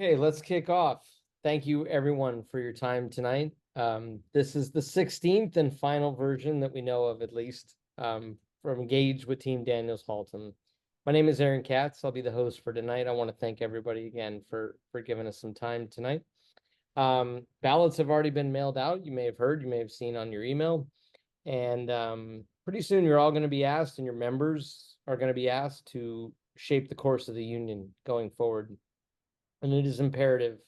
Okay, let's kick off. Thank you everyone for your time tonight. This is the 16th and final version that we know of, at least, from Engage with Team Daniels-Haltom. My name is Aaron Katz. I'll be the host for tonight. I want to thank everybody again for giving us some time tonight. Ballots have already been mailed out. You may have heard, you may have seen on your email. And pretty soon you're all going to be asked, and your members are going to be asked to shape the course of the union going forward. And it is imperative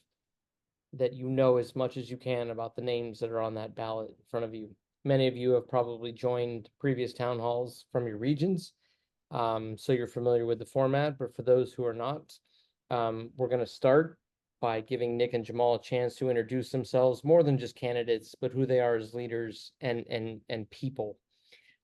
that you know as much as you can about the names that are on that ballot in front of you. Many of you have probably joined previous town halls from your regions, so you're familiar with the format. But for those who are not, we're going to start by giving Nick and Jamal a chance to introduce themselves, more than just candidates, but who they are as leaders and people.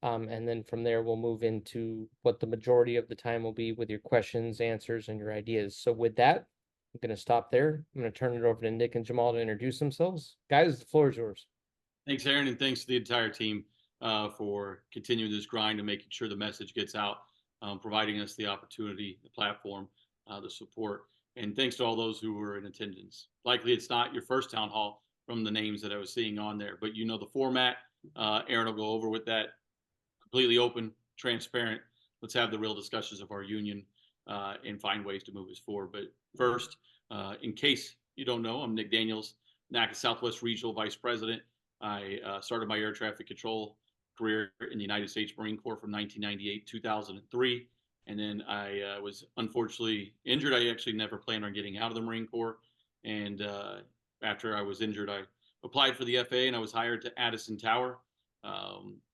And then from there, we'll move into what the majority of the time will be with your questions, answers, and your ideas. So with that, I'm going to stop there. I'm going to turn it over to Nick and Jamal to introduce themselves. Guys, the floor is yours. Thanks, Aaron, and thanks to the entire team for continuing this grind and making sure the message gets out, providing us the opportunity, the platform, the support. And thanks to all those who were in attendance. Likely it's not your first town hall from the names that I was seeing on there, but you know the format. Aaron will go over with that. Completely open, transparent. Let's have the real discussions of our union and find ways to move us forward. But first, in case you don't know, I'm Nick Daniels, NACA Southwest Regional Vice President. I started my air traffic control career in the United States Marine Corps from 1998 2003. And then I was unfortunately injured. I actually never planned on getting out of the Marine Corps. And after I was injured, I applied for the FAA and I was hired to Addison Tower.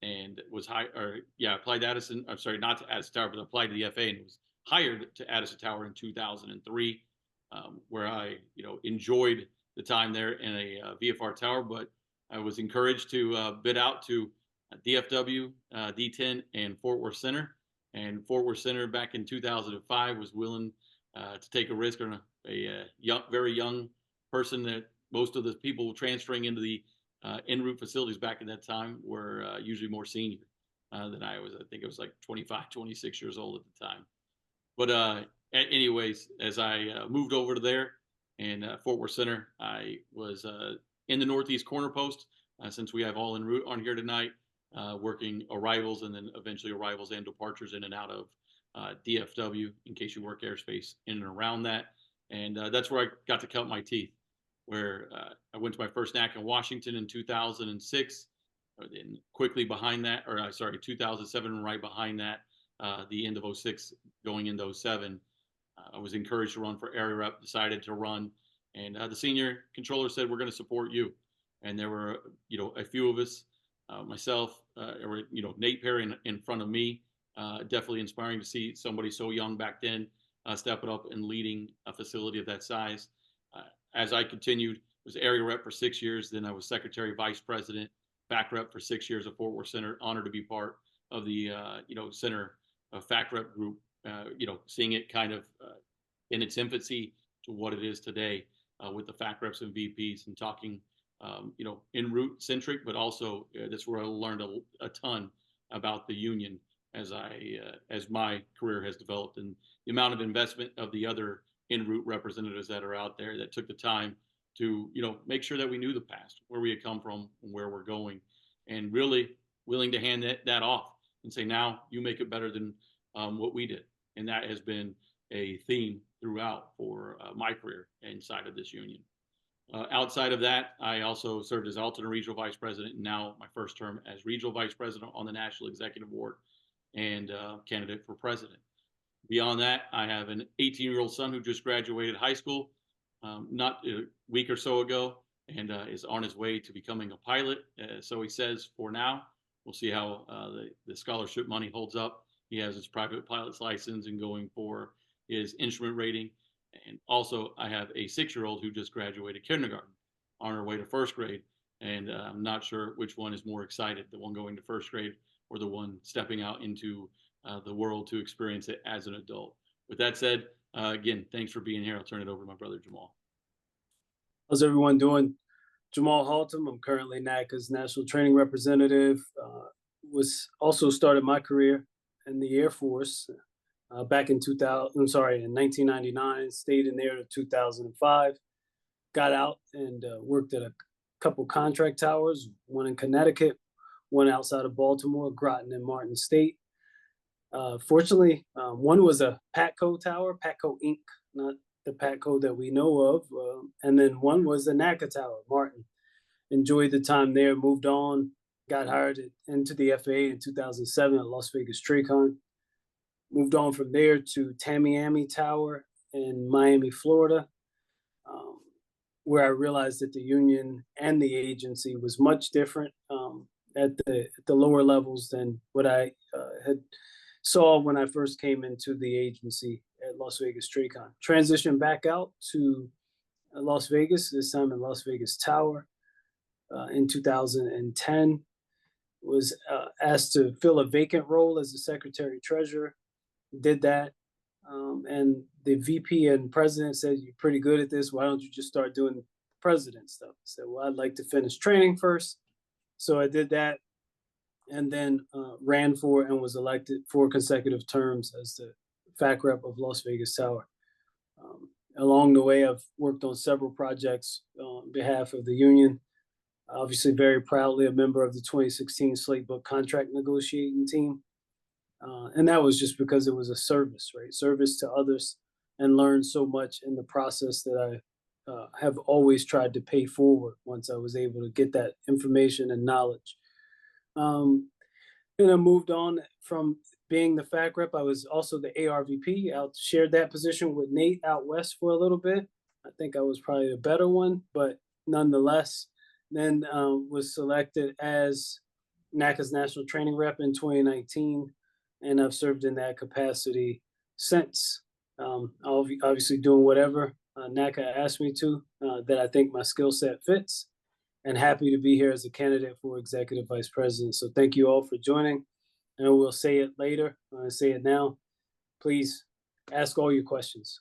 And was applied to Addison. I'm sorry, not to Addison Tower, but applied to the FAA and was hired to Addison Tower in 2003, where I, enjoyed the time there in a VFR tower, but I was encouraged to bid out to DFW, D10, and Fort Worth Center. And Fort Worth Center back in 2005 was willing to take a risk on a very young person. That most of the people transferring into the en route facilities back at that time were usually more senior than I was. I think it was like 25, 26 years old at the time. But anyways, as I moved over to there and Fort Worth Center, I was in the Northeast Corner Post, since we have all en route on here tonight, working arrivals and then eventually arrivals and departures in and out of DFW, in case you work airspace in and around that. And that's where I got to cut my teeth, where I went to my first NAC in Washington in 2006. Then quickly behind that, 2007, right behind that, the end of 06 going into 07, I was encouraged to run for area rep, decided to run. And the senior controller said, we're going to support you. And there were, a few of us, myself, Nate Perry in front of me, definitely inspiring to see somebody so young back then stepping up and leading a facility of that size. As I continued, was area rep for 6 years. Then I was secretary, vice president, fac rep for 6 years at Fort Worth Center. Honored to be part of the, center fac rep group, seeing it kind of in its infancy to what it is today with the fac reps and VPs and talking, en route centric, but also that's where I learned a ton about the union as my career has developed, and the amount of investment of the other en route representatives that are out there that took the time to, make sure that we knew the past, where we had come from and where we're going, and really willing to hand that off and say, now you make it better than what we did. And that has been a theme throughout for my career inside of this union. Outside of that, I also served as alternate regional vice president, and now my first term as regional vice president on the National Executive Board and candidate for president. Beyond that, I have an 18-year-old son who just graduated high school not a week or so ago, and is on his way to becoming a pilot. So he says for now. We'll see how the scholarship money holds up. He has his private pilot's license and going for his instrument rating. And also, I have a 6-year-old who just graduated kindergarten on her way to first grade. And I'm not sure which one is more excited, the one going to first grade or the one stepping out into the world to experience it as an adult. With that said, again, thanks for being here. I'll turn it over to my brother, Jamal. How's everyone doing? Daniels-Haltom. I'm currently NACA's National Training Representative. Was also started my career in the Air Force. back in 2000. I'm sorry, in 1999. Stayed in there to 2005. Got out and worked at a couple contract towers. One in Connecticut, one outside of Baltimore, Groton and Martin State. Fortunately, one was a Patco tower, Patco Inc., not the Patco that we know of. And then one was the NACA tower, Martin. Enjoyed the time there, moved on, got hired into the FAA in 2007 at Las Vegas TRACON. Moved on from there to Tamiami Tower in Miami, Florida, where I realized that the union and the agency was much different at the lower levels than what I had saw when I first came into the agency at Las Vegas TRACON. Transitioned back out to Las Vegas, this time in Las Vegas Tower in 2010. Was asked to fill a vacant role as the secretary treasurer. Did that. And the VP and president said, "You're pretty good at this. Why don't you just start doing president stuff?" I said, "Well, I'd like to finish training first." So I did that, and then ran for and was elected 4 consecutive terms as the FAC rep of Las Vegas Tower. Along the way, I've worked on several projects on behalf of the union. Obviously, very proudly a member of the 2016 Slate Book contract negotiating team. And that was just because it was a service, right? Service to others, and learned so much in the process that I have always tried to pay forward once I was able to get that information and knowledge. Then I moved on from being the FAC rep. I was also the ARVP. I shared that position with Nate out west for a little bit. I think I was probably the better one, but nonetheless, then was selected as NACA's national training rep in 2019, and I've served in that capacity since. Obviously doing whatever NACA asked me to that I think my skill set fits, and happy to be here as a candidate for executive vice president. So thank you all for joining, and we'll say it later. I say it now. Please ask all your questions.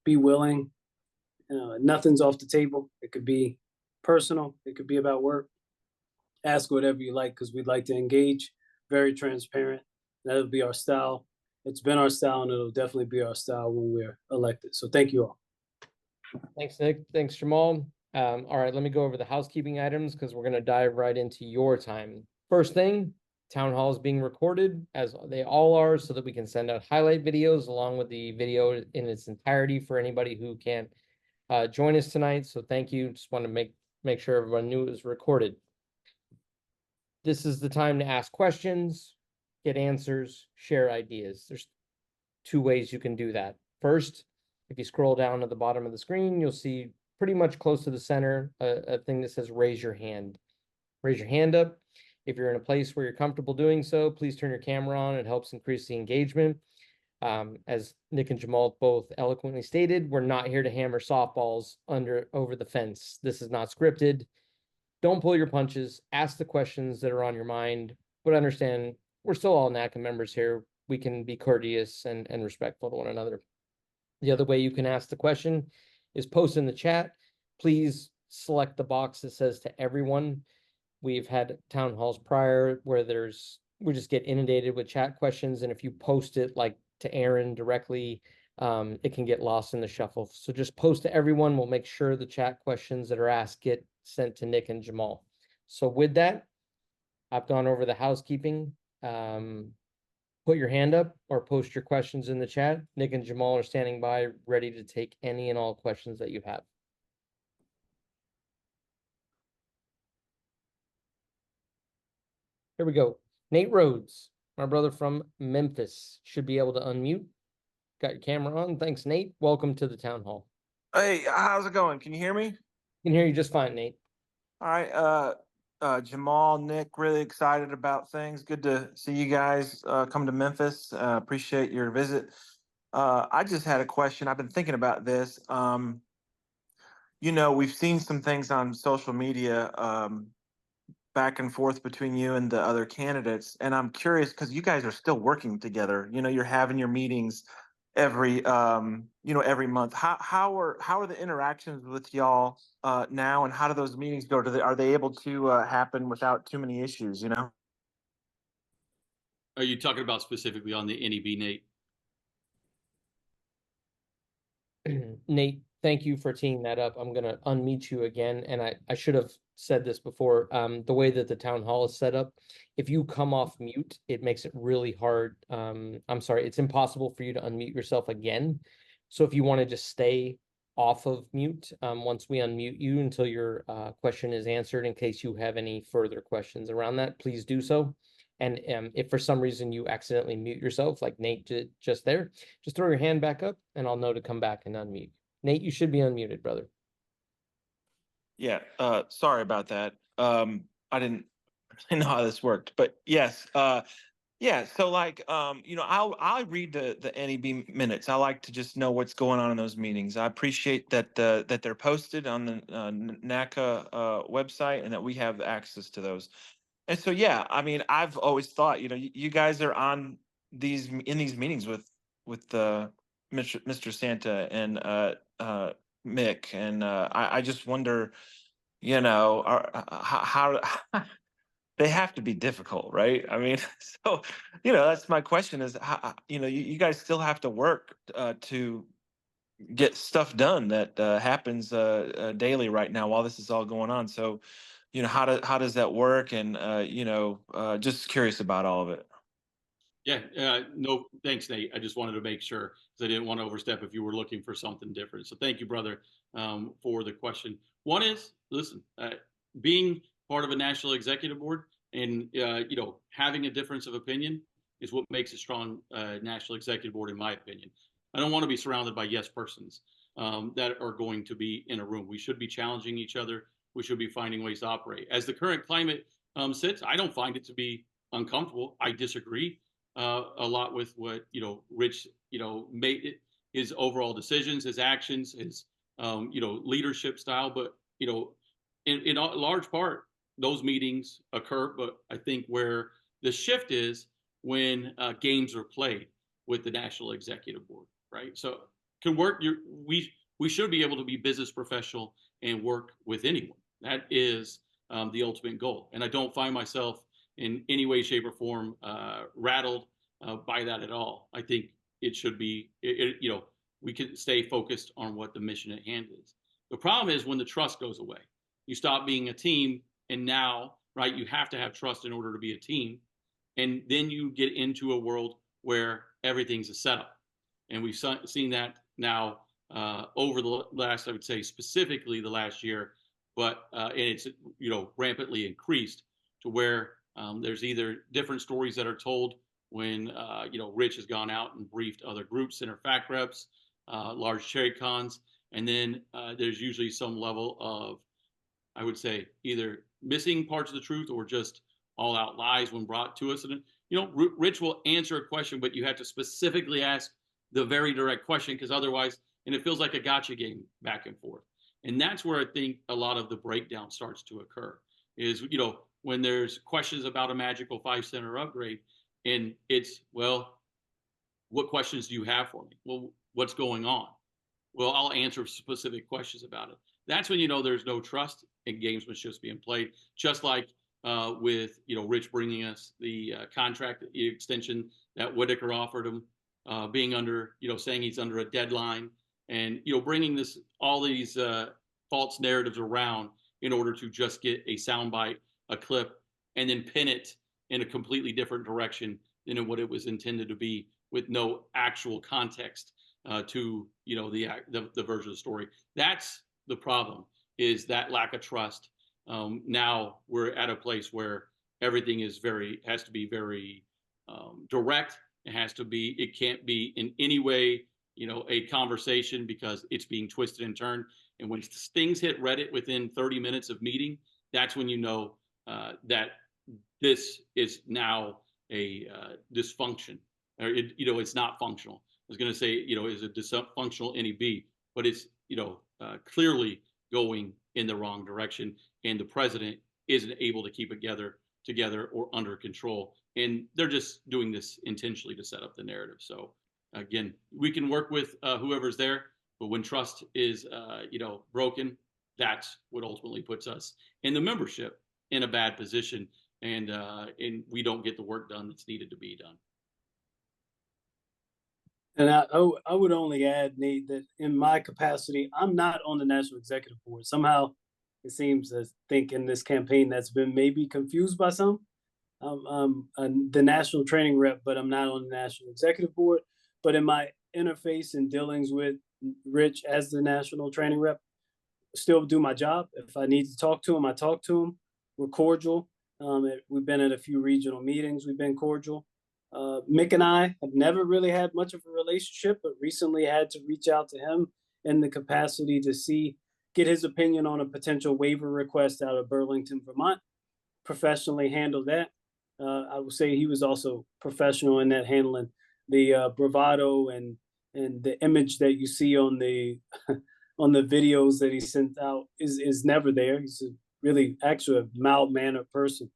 Be willing. Nothing's off the table. It could be personal. It could be about work. Ask whatever you like, because we'd like to engage. Very transparent. That'll be our style. It's been our style, and it'll definitely be our style when we're elected. So thank you all. Thanks, Nick. Thanks, Jamal. All right, let me go over the housekeeping items because we're going to dive right into your time. First thing, town hall is being recorded, as they all are, so that we can send out highlight videos along with the video in its entirety for anybody who can't join us tonight. So thank you. Just want to make sure everyone knew it was recorded. This is the time to ask questions, get answers, share ideas. There's 2 ways you can do that. First, if you scroll down to the bottom of the screen, you'll see pretty much close to the center a thing that says raise your hand. Raise your hand up. If you're in a place where you're comfortable doing so, please turn your camera on. It helps increase the engagement. As Nick and Jamal both eloquently stated, we're not here to hammer softballs over the fence. This is not scripted. Don't pull your punches. Ask the questions that are on your mind, but understand we're still all NACA members here. We can be courteous and respectful to one another. The other way you can ask the question is post in the chat. Please select the box that says to everyone. We've had town halls prior where we just get inundated with chat questions, and if you post it like to Aaron directly, it can get lost in the shuffle. So just post to everyone. We'll make sure the chat questions that are asked get sent to Nick and Jamal. So with that, I've gone over the housekeeping. Put your hand up or post your questions in the chat. Nick and Jamal are standing by, ready to take any and all questions that you have. Here we go. Nate Rhodes, my brother from Memphis, should be able to unmute. Got your camera on. Thanks, Nate. Welcome to the town hall. Hey, how's it going? Can you hear me? Can hear you just fine, Nate. All right, Jamal, Nick, really excited about things. Good to see you guys come to Memphis. Appreciate your visit. I just had a question. I've been thinking about this. We've seen some things on social media back and forth between you and the other candidates, and I'm curious because you guys are still working together. You're having your meetings every month. How are the interactions with y'all now, and how do those meetings go? Are they able to happen without too many issues? Are you talking about specifically on the NEB, Nate? Nate, thank you for teeing that up. I'm gonna unmute you again, and I should have said this before. The way that the town hall is set up, if you come off mute, it makes it really hard. I'm sorry, it's impossible for you to unmute yourself again. So if you want to just stay off of mute, once we unmute you until your question is answered, in case you have any further questions around that, please do so. And if for some reason you accidentally mute yourself, like Nate did just there, just throw your hand back up and I'll know to come back and unmute. Nate, you should be unmuted, brother. Yeah, sorry about that. I didn't really know how this worked, but yes, yeah. So like, I'll read the NEB minutes. I like to just know what's going on in those meetings. I appreciate that that they're posted on the NACA website and that we have access to those. And so, yeah, I mean, I've always thought, you guys are on in these meetings with Mr. Santa and Mick, and I just wonder, how they have to be difficult, right? I mean, so that's my question: is how, you guys still have to work to get stuff done that happens daily right now while this is all going on. So, how does that work? And just curious about all of it. Yeah, no, thanks, Nate. I just wanted to make sure because I didn't want to overstep if you were looking for something different. So thank you, brother, for the question. One is, listen, being part of a national executive board and having a difference of opinion is what makes a strong national executive board, in my opinion. I don't want to be surrounded by yes persons that are going to be in a room. We should be challenging each other. We should be finding ways to operate. As the current climate sits, I don't find it to be uncomfortable. I disagree a lot with what Rich made it, his overall decisions, his actions, his leadership style. But in a large part, those meetings occur. But I think where the shift is when games are played with the National Executive Board, right? So can work. We should be able to be business professional and work with anyone. That is the ultimate goal. And I don't find myself in any way, shape, or form rattled by that at all. I think it should be, we can stay focused on what the mission at hand is. The problem is when the trust goes away. You stop being a team, and now, right, you have to have trust in order to be a team. And then you get into a world where everything's a setup. And we've seen that now over the last, I would say specifically the last year, but and it's rampantly increased to where there's either different stories that are told when Rich has gone out and briefed other groups, center fact reps, large cherry cons, and then there's usually some level of, I would say, either missing parts of the truth or just all out lies when brought to us. And Rich will answer a question, but you have to specifically ask the very direct question, because otherwise, and it feels like a gotcha game back and forth. And that's where I think a lot of the breakdown starts to occur. Is when there's questions about a magical 5-center upgrade, and it's, well, what questions do you have for me? Well, what's going on? Well, I'll answer specific questions about it. That's when there's no trust and games must just being played. Just like with Rich bringing us the contract extension that Whitaker offered him, being under saying he's under a deadline, and bringing all these false narratives around in order to just get a soundbite, a clip, and then pin it in a completely different direction than what it was intended to be, with no actual context to the version of the story. That's the problem, is that lack of trust. Now we're at a place where everything has to be very direct. It can't be in any way a conversation, because it's being twisted and turned. And when things hit Reddit within 30 minutes of meeting, that's when that this is now a dysfunction, or it's not functional. I was going to say is a dysfunctional NEB, but it's clearly going in the wrong direction, and the president isn't able to keep it together or under control, and they're just doing this intentionally to set up the narrative. So again, we can work with whoever's there, but when trust is broken, that's what ultimately puts us in the membership in a bad position, and we don't get the work done that's needed to be done. And I would only add, Nate, that in my capacity, I'm not on the national executive board. Somehow, it seems I think in this campaign that's been maybe confused by some. The national training rep, but I'm not on the national executive board. But in my interface and dealings with Rich as the national training rep, still do my job. If I need to talk to him, I talk to him. We're cordial. We've been at a few regional meetings. We've been cordial. Mick and I have never really had much of a relationship, but recently had to reach out to him in the capacity to get his opinion on a potential waiver request out of Burlington, Vermont. Professionally handled that. I would say he was also professional in that, handling the bravado and the image that you see on the on the videos that he sent out is never there. He's a really actually a mild mannered person.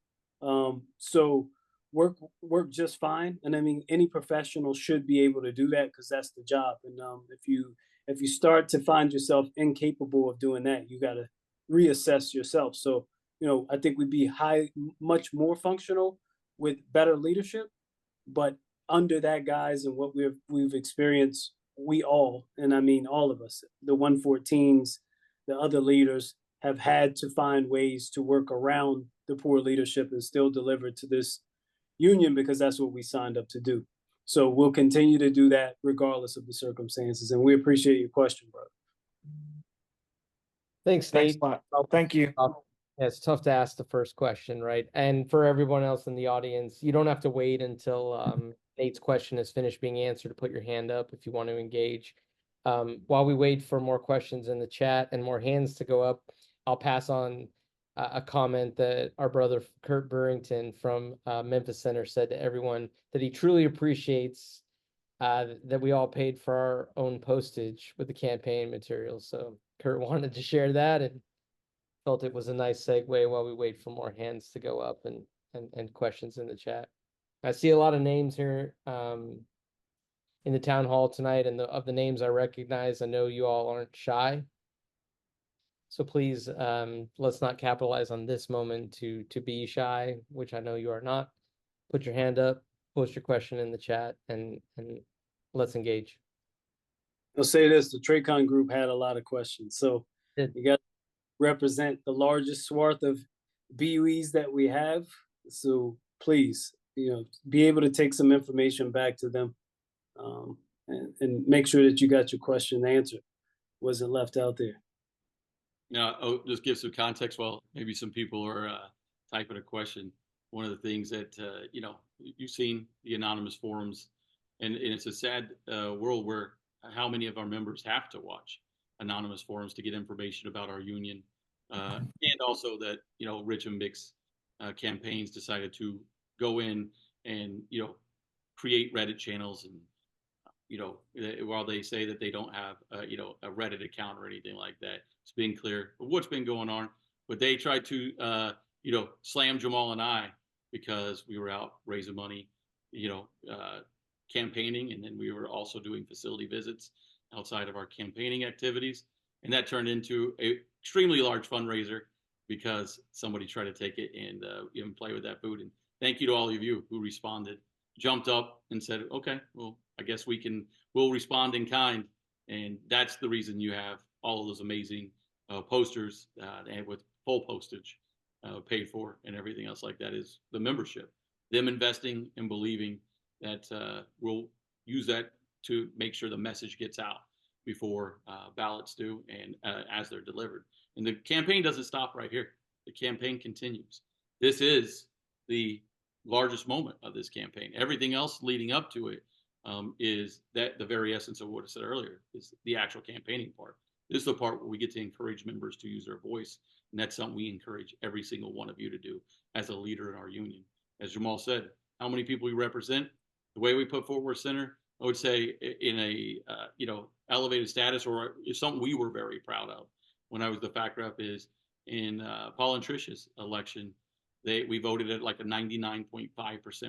So work just fine. And I mean, any professional should be able to do that because that's the job. And if you start to find yourself incapable of doing that, you got to reassess yourself. So I think we'd be much more functional with better leadership, but under that guise and what we've experienced, we all, and I mean all of us, the 114s, the other leaders have had to find ways to work around the poor leadership and still deliver to this union because that's what we signed up to do. So we'll continue to do that regardless of the circumstances. And we appreciate your question, brother. Thanks, Thanks Nate. a lot. Thank you. Yeah, it's tough to ask the first question, right? And for everyone else in the audience, you don't have to wait until Nate's question is finished being answered to put your hand up if you want to engage. While we wait for more questions in the chat and more hands to go up, I'll pass on a comment that our brother Kurt Burrington from Memphis Center said to everyone that he truly appreciates that we all paid for our own postage with the campaign materials. So Kurt wanted to share that and felt it was a nice segue while we wait for more hands to go up and questions in the chat. I see a lot of names here in the town hall tonight, and of the names I recognize, I know you all aren't shy. So please, let's not capitalize on this moment to be shy, which I know you are not. Put your hand up, post your question in the chat, and let's engage. I'll say this: the Tracon group had a lot of questions, so you got to represent the largest swath of BUEs that we have. So please, be able to take some information back to them, and make sure that you got your question answered. Wasn't left out there. Now, just give some context. Well, maybe some people are typing a question. One of the things that you've seen the anonymous forums, and it's a sad world where how many of our members have to watch anonymous forums to get information about our union, and also that Rich and Mick's campaigns decided to go in and create Reddit channels, and while they say that they don't have a Reddit account or anything like that, it's being clear of what's been going on. But they tried to slam Jamal and I because we were out raising money, campaigning, and then we were also doing facility visits outside of our campaigning activities, and that turned into a extremely large fundraiser because somebody tried to take it and even play with that food. And thank you to all of you who responded, jumped up and said, okay, well, I guess we'll respond in kind. And that's the reason you have all of those amazing posters and with full postage paid for and everything else like that is the membership, them investing and believing that we'll use that to make sure the message gets out before ballots do and as they're delivered. And the campaign doesn't stop right here. The campaign continues. This is the largest moment of this campaign. Everything else leading up to it is that the very essence of what I said earlier is the actual campaigning part. This is the part where we get to encourage members to use their voice. And that's something we encourage every single one of you to do as a leader in our union. As Jamal said, how many people we represent, the way we put Fort Worth Center, I would say in a elevated status, or something we were very proud of when I was the FAC rep, is in Paul and Trish's election, we voted at like a 99.5%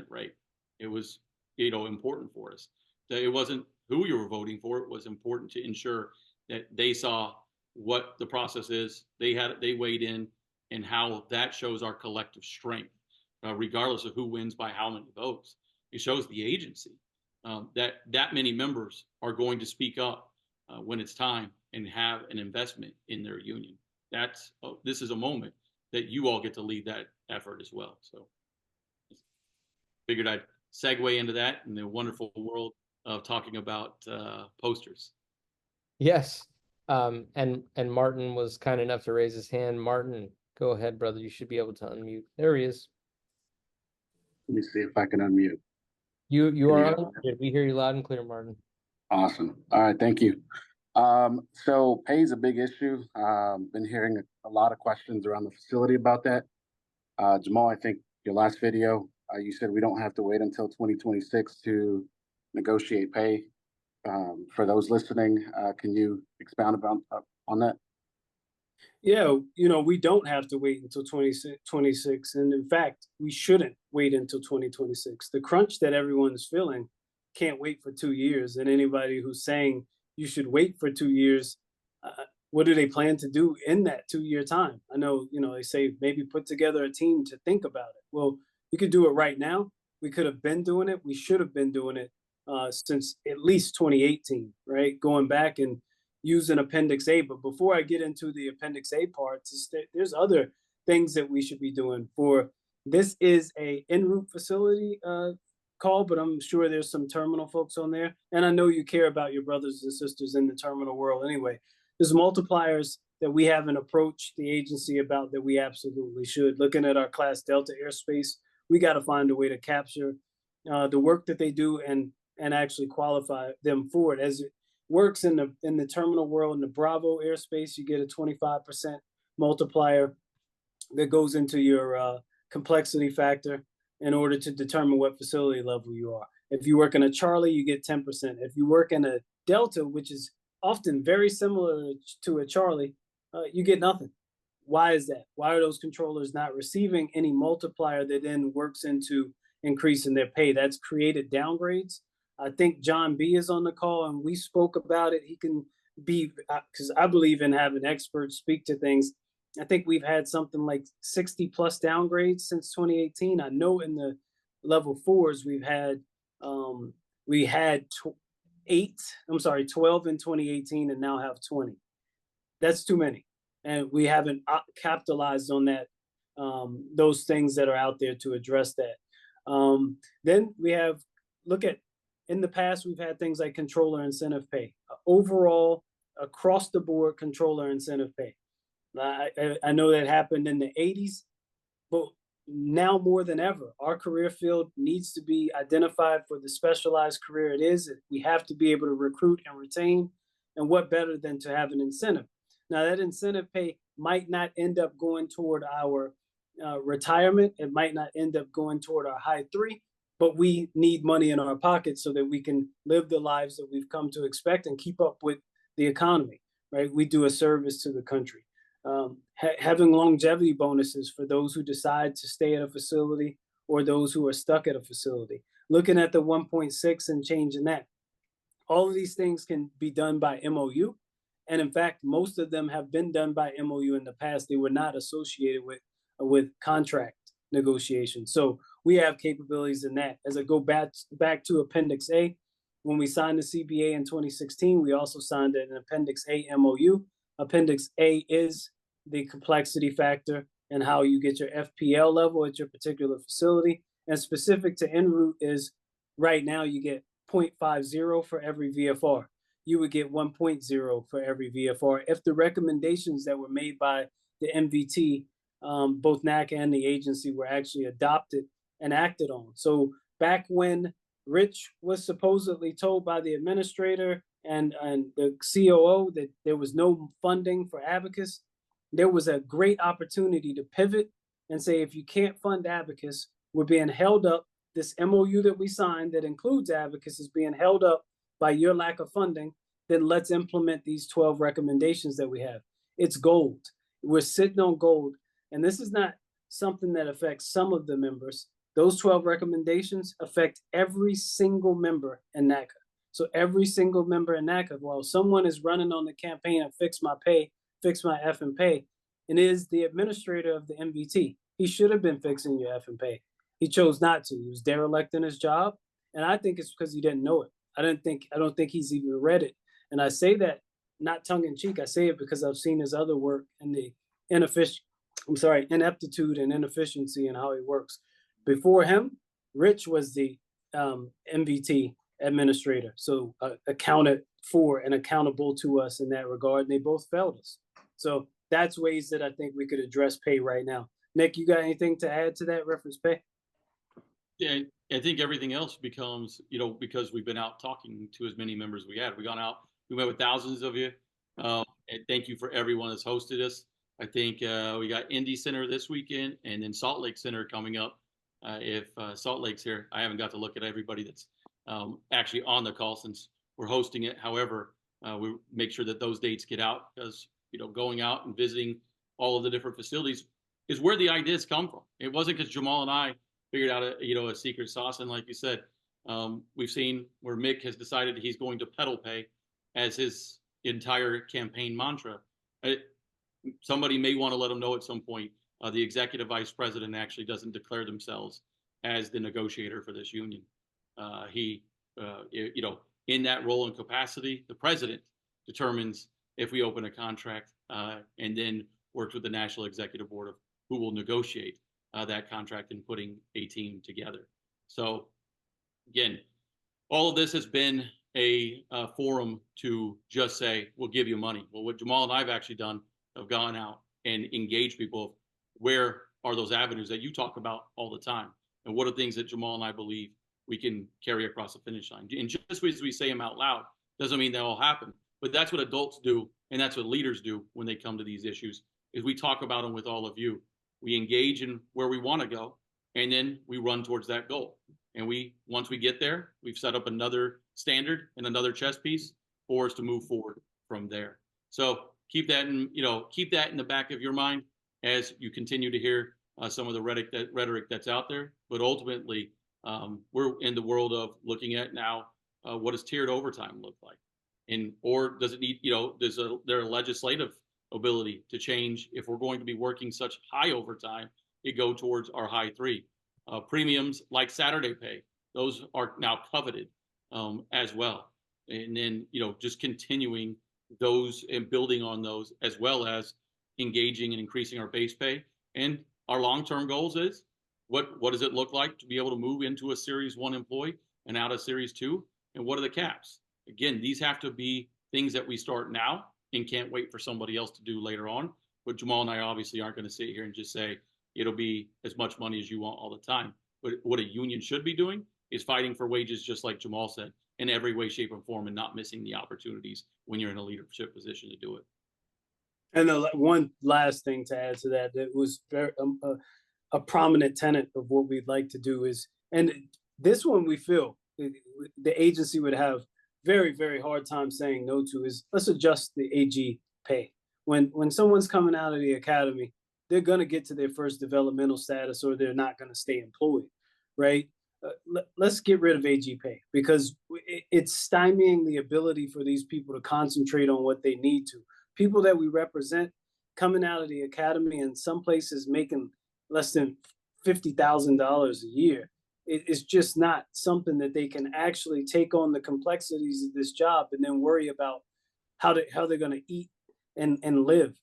rate. It was important for us. It wasn't who you were voting for. It was important to ensure that they saw what the process is. They weighed in, and how that shows our collective strength, regardless of who wins by how many votes. It shows the agency. that many members are going to speak up when it's time and have an investment in their union. This is a moment that you all get to lead that effort as well. So figured I'd segue into that in the wonderful world of talking about posters. Yes. And Martin was kind enough to raise his hand. Martin, go ahead, brother. You should be able to unmute. There he is. Let me see if I can unmute. You Can you are hear me? unmuted. We hear you loud and clear, Martin. Awesome. All right, thank you. So pay is a big issue. Been hearing a lot of questions around the facility about that. Jamal, I think your last video, you said we don't have to wait until 2026 to negotiate pay. For those listening, can you expound on that? Yeah, we don't have to wait until 2026. And in fact, we shouldn't wait until 2026. The crunch that everyone's feeling can't wait for 2 years. And anybody who's saying you should wait for 2 years, what do they plan to do in that 2-year time? I know, they say maybe put together a team to think about it. Well, you could do it right now. We could have been doing it. We should have been doing it since at least 2018, right? Going back and using Appendix A. But before I get into the Appendix A parts, there's other things that we should be doing. This is a en route facility call, but I'm sure there's some terminal folks on there. And I know you care about your brothers and sisters in the terminal world anyway. There's multipliers that we haven't approached the agency about that we absolutely should. Looking at our Class Delta airspace, we got to find a way to capture the work that they do and actually qualify them for it. As it works in the terminal world, in the Bravo airspace, you get a 25% multiplier that goes into your complexity factor in order to determine what facility level you are. If you work in a Charlie, you get 10%. If you work in a Delta, which is often very similar to a Charlie, you get nothing. Why is that? Why are those controllers not receiving any multiplier that then works into increasing their pay? That's created downgrades. I think John B is on the call and we spoke about it. He can be, because I believe in having experts speak to things. I think we've had something like 60 plus downgrades since 2018. I know in the level 4s we had 12 in 2018 and now have 20. That's too many. And we haven't capitalized on that, those things that are out there to address that. Then we have, in the past, we've had things like controller incentive pay. Overall, across the board, controller incentive pay. I know that happened in the 80s, but now more than ever, our career field needs to be identified for the specialized career it is. We have to be able to recruit and retain. And what better than to have an incentive? Now, that incentive pay might not end up going toward our retirement. It might not end up going toward our high 3, but we need money in our pockets so that we can live the lives that we've come to expect and keep up with the economy, right? We do a service to the country. Having longevity bonuses for those who decide to stay at a facility or those who are stuck at a facility. Looking at the 1.6 and changing that. All of these things can be done by MOU. And in fact, most of them have been done by MOU in the past. They were not associated with contract negotiations. So we have capabilities in that. As I go back to Appendix A, when we signed the CBA in 2016, we also signed an Appendix A MOU. Appendix A is the complexity factor and how you get your FPL level at your particular facility. And specific to en route is right now you get 0.50 for every VFR. You would get 1.0 for every VFR if the recommendations that were made by the MVT, both NACA and the agency, were actually adopted and acted on. So back when Rich was supposedly told by the administrator and the COO that there was no funding for Abacus, there was a great opportunity to pivot and say, if you can't fund Abacus, we're being held up. This MOU that we signed that includes Abacus is being held up by your lack of funding. Then let's implement these 12 recommendations that we have. It's gold. We're sitting on gold. And this is not something that affects some of the members. Those 12 recommendations affect every single member in NACA. So every single member in NACA, while someone is running on the campaign of fix my pay, fix my F and pay, and is the administrator of the MVT. He should have been fixing your F and pay. He chose not to. He was derelict in his job. And I think it's because he didn't know it. I don't think he's even read it. And I say that not tongue in cheek. I say it because I've seen his other work and the ineptitude and inefficiency in how he works. Before him, Rich was the MVT administrator, so accounted for and accountable to us in that regard. And they both failed us. So that's ways that I think we could address pay right now. Nick, you got anything to add to that reference pay? Yeah, I think everything else becomes, because we've been out talking to as many members as we had. We gone out, we met with thousands of you. And thank you for everyone that's hosted us. I think we got Indy Center this weekend and then Salt Lake Center coming up. If Salt Lake's here, I haven't got to look at everybody that's actually on the call since we're hosting it. However, we make sure that those dates get out because, going out and visiting all of the different facilities is where the ideas come from. It wasn't because Jamal and I figured out a secret sauce. And like you said, we've seen where Mick has decided he's going to pedal pay as his entire campaign mantra. Somebody may want to let him know at some point the executive vice president actually doesn't declare themselves as the negotiator for this union. In that role and capacity, the president determines if we open a contract and then works with the national executive board of who will negotiate that contract and putting a team together. So again, all of this has been a forum to just say, we'll give you money. Well, what Jamal and I've actually done have gone out and engaged people. Where are those avenues that you talk about all the time? And what are things that Jamal and I believe we can carry across the finish line? And just as we say them out loud, doesn't mean they'll all happen. But that's what adults do, and that's what leaders do when they come to these issues, is we talk about them with all of you. We engage in where we want to go, and then we run towards that goal. And once we get there, we've set up another standard and another chess piece for us to move forward from there. So keep that in the back of your mind as you continue to hear some of the rhetoric that's out there. But ultimately, we're in the world of looking at now what does tiered overtime look like, or does it need there a legislative ability to change if we're going to be working such high overtime, it go towards our high three. Premiums like Saturday pay, those are now coveted as well. And then, just continuing those and building on those, as well as engaging and increasing our base pay. And our long-term goals is what does it look like to be able to move into a Series 1 employee and out of Series 2? And what are the caps? Again, these have to be things that we start now and can't wait for somebody else to do later on. But Jamal and I obviously aren't going to sit here and just say, it'll be as much money as you want all the time. But what a union should be doing is fighting for wages, just like Jamal said, in every way, shape, and form, and not missing the opportunities when you're in a leadership position to do it. And one last thing to add to that, that was very, a prominent tenet of what we'd like to do is, and this one we feel the agency would have very, very hard time saying no to, is let's adjust the AG pay. When someone's coming out of the academy, they're going to get to their first developmental status or they're not going to stay employed, right? Let's get rid of AG pay because it's stymieing the ability for these people to concentrate on what they need to. People that we represent coming out of the academy in some places making less than $50,000 a year. It's just not something that they can actually take on the complexities of this job and then worry about how they're going to eat and live.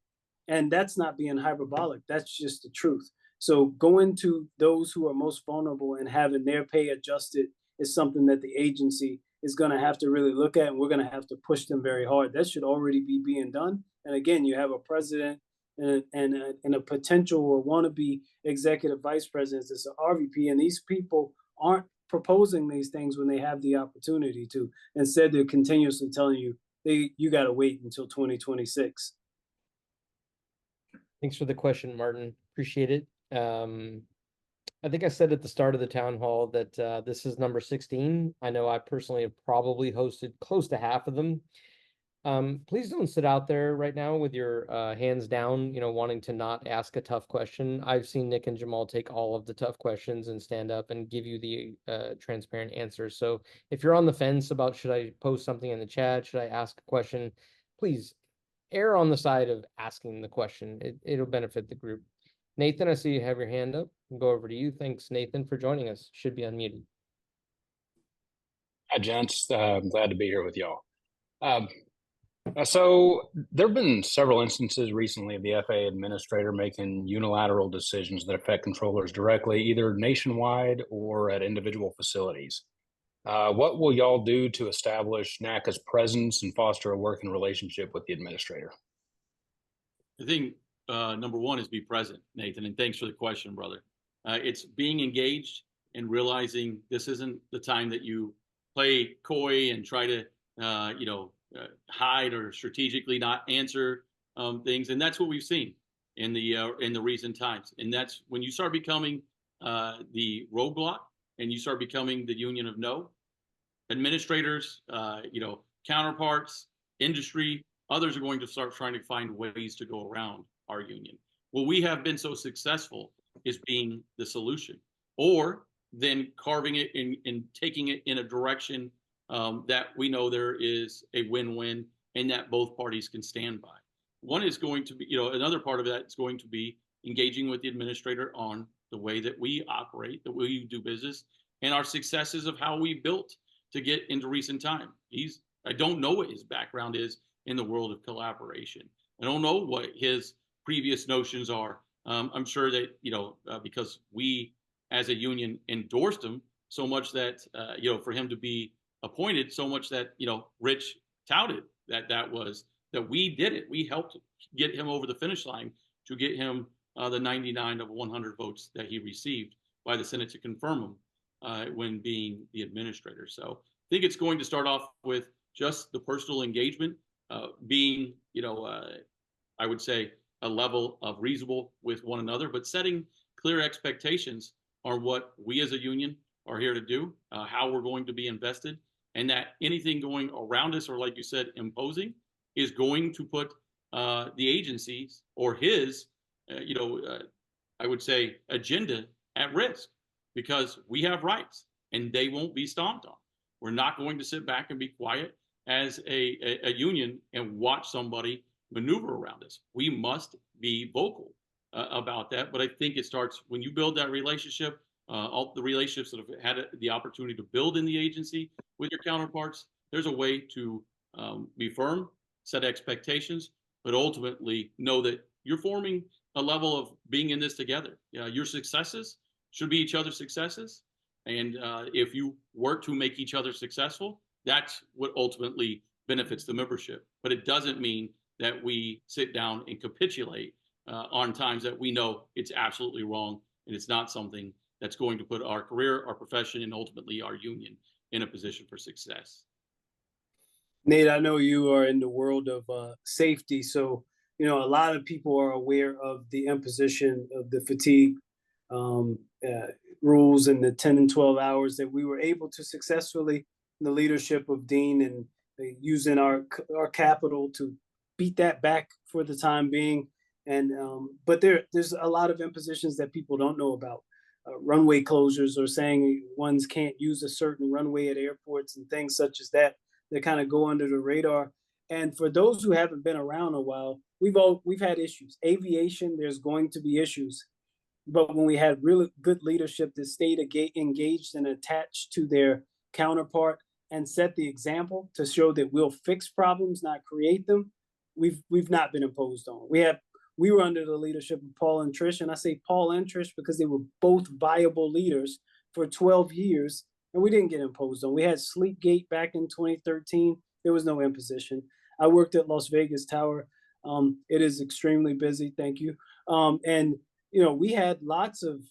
And that's not being hyperbolic. That's just the truth. So going to those who are most vulnerable and having their pay adjusted is something that the agency is going to have to really look at, and we're going to have to push them very hard. That should already be being done. And again, you have a president and a potential or wannabe executive vice presidents as an RVP, and these people aren't proposing these things when they have the opportunity to. Instead, they're continuously telling you, you got to wait until 2026. Thanks for the question, Martin. Appreciate it. I think I said at the start of the town hall that this is number 16. I know I personally have probably hosted close to half of them. Please don't sit out there right now with your hands down, wanting to not ask a tough question. I've seen Nick and Jamal take all of the tough questions and stand up and give you the transparent answers. So if you're on the fence about should I post something in the chat, should I ask a question, please err on the side of asking the question. It'll benefit the group. Nathan, I see you have your hand up. We'll go over to you. Thanks, Nathan, for joining us. Should be unmuted. Hi, gents. I'm glad to be here with y'all. So there have been several instances recently of the FAA administrator making unilateral decisions that affect controllers directly, either nationwide or at individual facilities. What will y'all do to establish NACA's presence and foster a working relationship with the administrator? I think number one is be present, Nathan, and thanks for the question, brother. It's being engaged and realizing this isn't the time that you play coy and try to, hide or strategically not answer things, and that's what we've seen in the recent times. And that's when you start becoming the roadblock and you start becoming the union of no. Administrators, counterparts, industry, others are going to start trying to find ways to go around our union. What we have been so successful is being the solution, or then carving it and taking it in a direction that we know there is a win-win and that both parties can stand by. One is going to be, another part of that is going to be engaging with the administrator on the way that we operate, the way we do business, and our successes of how we built to get into recent time. I don't know what his background is in the world of collaboration. I don't know what his previous notions are. I'm sure that, because we as a union endorsed him so much that, for him to be appointed so much that, Rich touted that we did it. We helped get him over the finish line to get him the 99 of 100 votes that he received by the Senate to confirm him when being the administrator. So I think it's going to start off with just the personal engagement, being, I would say a level of reasonable with one another, but setting clear expectations on what we as a union are here to do, how we're going to be invested, and that anything going around us, or like you said, imposing, is going to put the agencies or his, I would say, agenda at risk, because we have rights and they won't be stomped on. We're not going to sit back and be quiet as a union and watch somebody maneuver around us. We must be vocal about that. But I think it starts when you build that relationship, all the relationships that have had the opportunity to build in the agency with your counterparts. There's a way to be firm, set expectations, but ultimately know that you're forming a level of being in this together. Your successes should be each other's successes. And if you work to make each other successful, that's what ultimately benefits the membership. But it doesn't mean that we sit down and capitulate on times that we know it's absolutely wrong, and it's not something that's going to put our career, our profession, and ultimately our union in a position for success. Nate, I know you are in the world of safety, so a lot of people are aware of the imposition of the fatigue rules and the 10 and 12 hours that we were able to successfully, the leadership of Dean and using our capital to beat that back for the time being. And but there's a lot of impositions that people don't know about. Runway closures, or saying ones can't use a certain runway at airports and things such as that kind of go under the radar. And for those who haven't been around a while, we've had issues. Aviation, there's going to be issues. But when we had really good leadership that stayed engaged and attached to their counterpart and set the example to show that we'll fix problems, not create them, we've not been imposed on. We were under the leadership of Paul and Trish, and I say Paul and Trish because they were both viable leaders for 12 years, and we didn't get imposed on. We had Sleepgate back in 2013. There was no imposition. I worked at Las Vegas Tower. It is extremely busy. Thank you. And we had lots of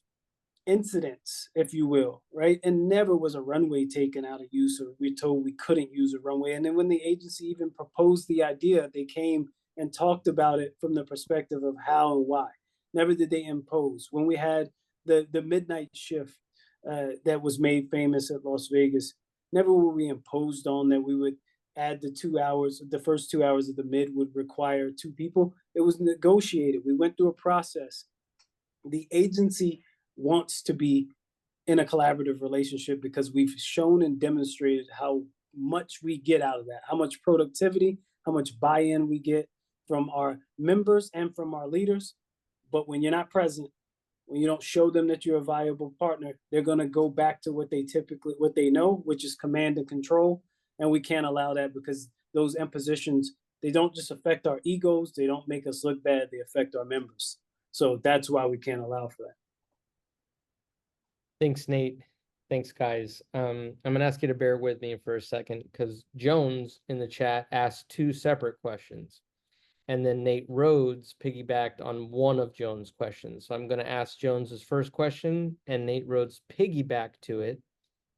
incidents, if you will, right? And never was a runway taken out of use, or we told we couldn't use a runway. And then when the agency even proposed the idea, they came and talked about it from the perspective of how and why. Never did they impose. When we had the midnight shift that was made famous at Las Vegas, never were we imposed on that we would add the 2 hours, the first 2 hours of the mid would require 2 people. It was negotiated. We went through a process. The agency wants to be in a collaborative relationship because we've shown and demonstrated how much we get out of that, how much productivity, how much buy-in we get from our members and from our leaders. But when you're not present, when you don't show them that you're a viable partner, they're going to go back to what they know, which is command and control. And we can't allow that, because those impositions, they don't just affect our egos, they don't make us look bad, they affect our members. So that's why we can't allow for that. Thanks, Nate. Thanks, guys. I'm gonna ask you to bear with me for a second, because Jones in the chat asked two separate questions, and then Nate Rhodes piggybacked on one of Jones' questions. So I'm gonna ask Jones's first question, and Nate Rhodes piggyback to it,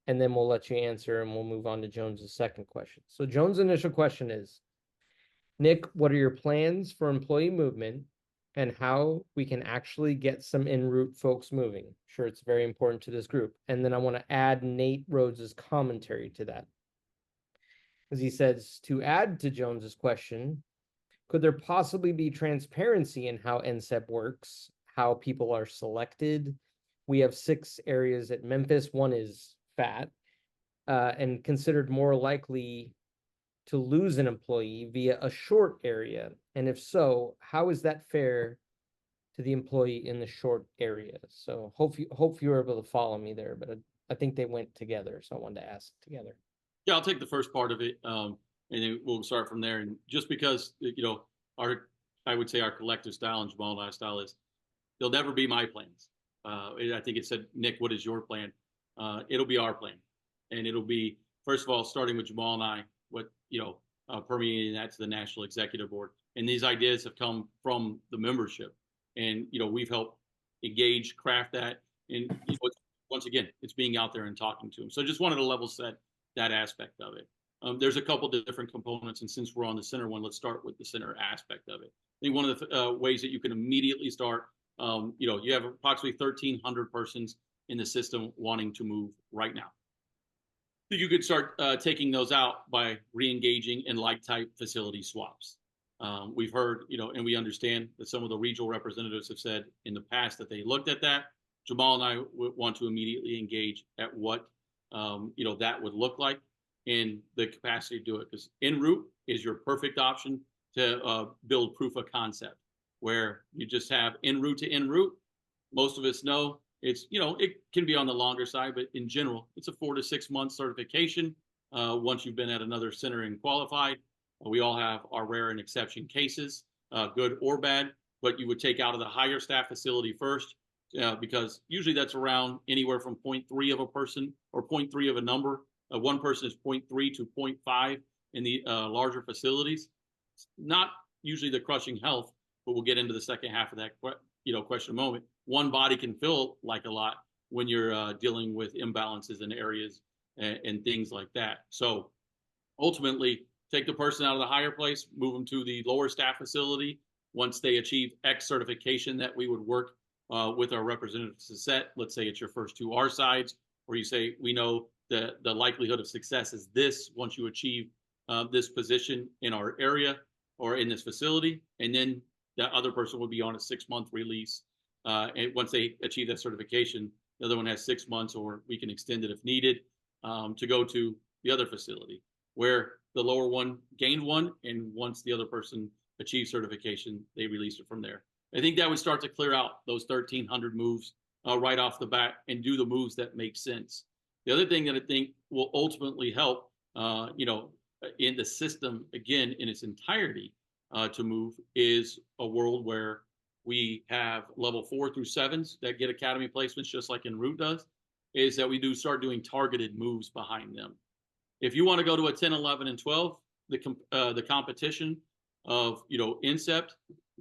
and then we'll let you answer, and we'll move on to Jones's second question. So Jones' initial question is, Nick, what are your plans for employee movement and how we can actually get some en route folks moving? Sure, it's very important to this group. And then I want to add Nate Rhodes's commentary to that. As he says, to add to Jones's question, could there possibly be transparency in how NCEP works, how people are selected? We have 6 areas at Memphis. One is fat, and considered more likely to lose an employee via a short area? And if so, how is that fair to the employee in the short area? So hope you were able to follow me there, but I think they went together, so I wanted to ask together. Yeah, I'll take the first part of it, and then we'll start from there. And just because, you know, I would say our collective style and Jamal and I style is, they'll never be my plans. I think it said, Nick, what is your plan? It'll be our plan, and it'll be, first of all, starting with Jamal and I, what, you know, permeating that to the National Executive Board. And these ideas have come from the membership, and, you know, we've helped engage, craft that, and, you know, once again, it's being out there and talking to them. So just wanted to level set that aspect of it. There's a couple of different components, and since we're on the center one, let's start with the center aspect of it. I think one of the ways that you can immediately start, you know, you have approximately 1,300 persons in the system wanting to move right now. You could start taking those out by re-engaging in like-type facility swaps. We've heard, you know, and we understand that some of the regional representatives have said in the past that they looked at that. Jamal and I want to immediately engage at what, you know, that would look like in the capacity to do it. Because en route is your perfect option to build proof of concept, where you just have en route to en route. Most of us know it's, you know, it can be on the longer side, but in general, it's a 4 to 6 month certification. Once you've been at another center and qualified, we all have our rare and exception cases, good or bad, but you would take out of the higher staff facility first, because usually that's around anywhere from 0.3 of a person or 0.3 of a number. One person is 0.3 to 0.5 in the larger facilities. It's not usually the crushing health, but we'll get into the second half of that, you know, question in a moment. One body can feel like a lot when you're dealing with imbalances in areas and things like that. So ultimately, take the person out of the higher place, move them to the lower staff facility. Once they achieve X certification, that we would work with our representatives to set. Let's say it's your first 2 R sides, where you say, we know that the likelihood of success is this once you achieve this position in our area or in this facility. And then that other person would be on a 6-month release. And once they achieve that certification, the other one has 6 months, or we can extend it if needed, to go to the other facility, where the lower one gained one, and once the other person achieved certification, they released it from there. I think that would start to clear out those 1,300 moves right off the bat, and do the moves that make sense. The other thing that I think will ultimately help, you know, in the system, again, in its entirety, to move, is a world where we have level 4 through 7s that get academy placements, just like en route does, is that we do start doing targeted moves behind them. If you want to go to a 10, 11, and 12, the competition of, you know, NCEP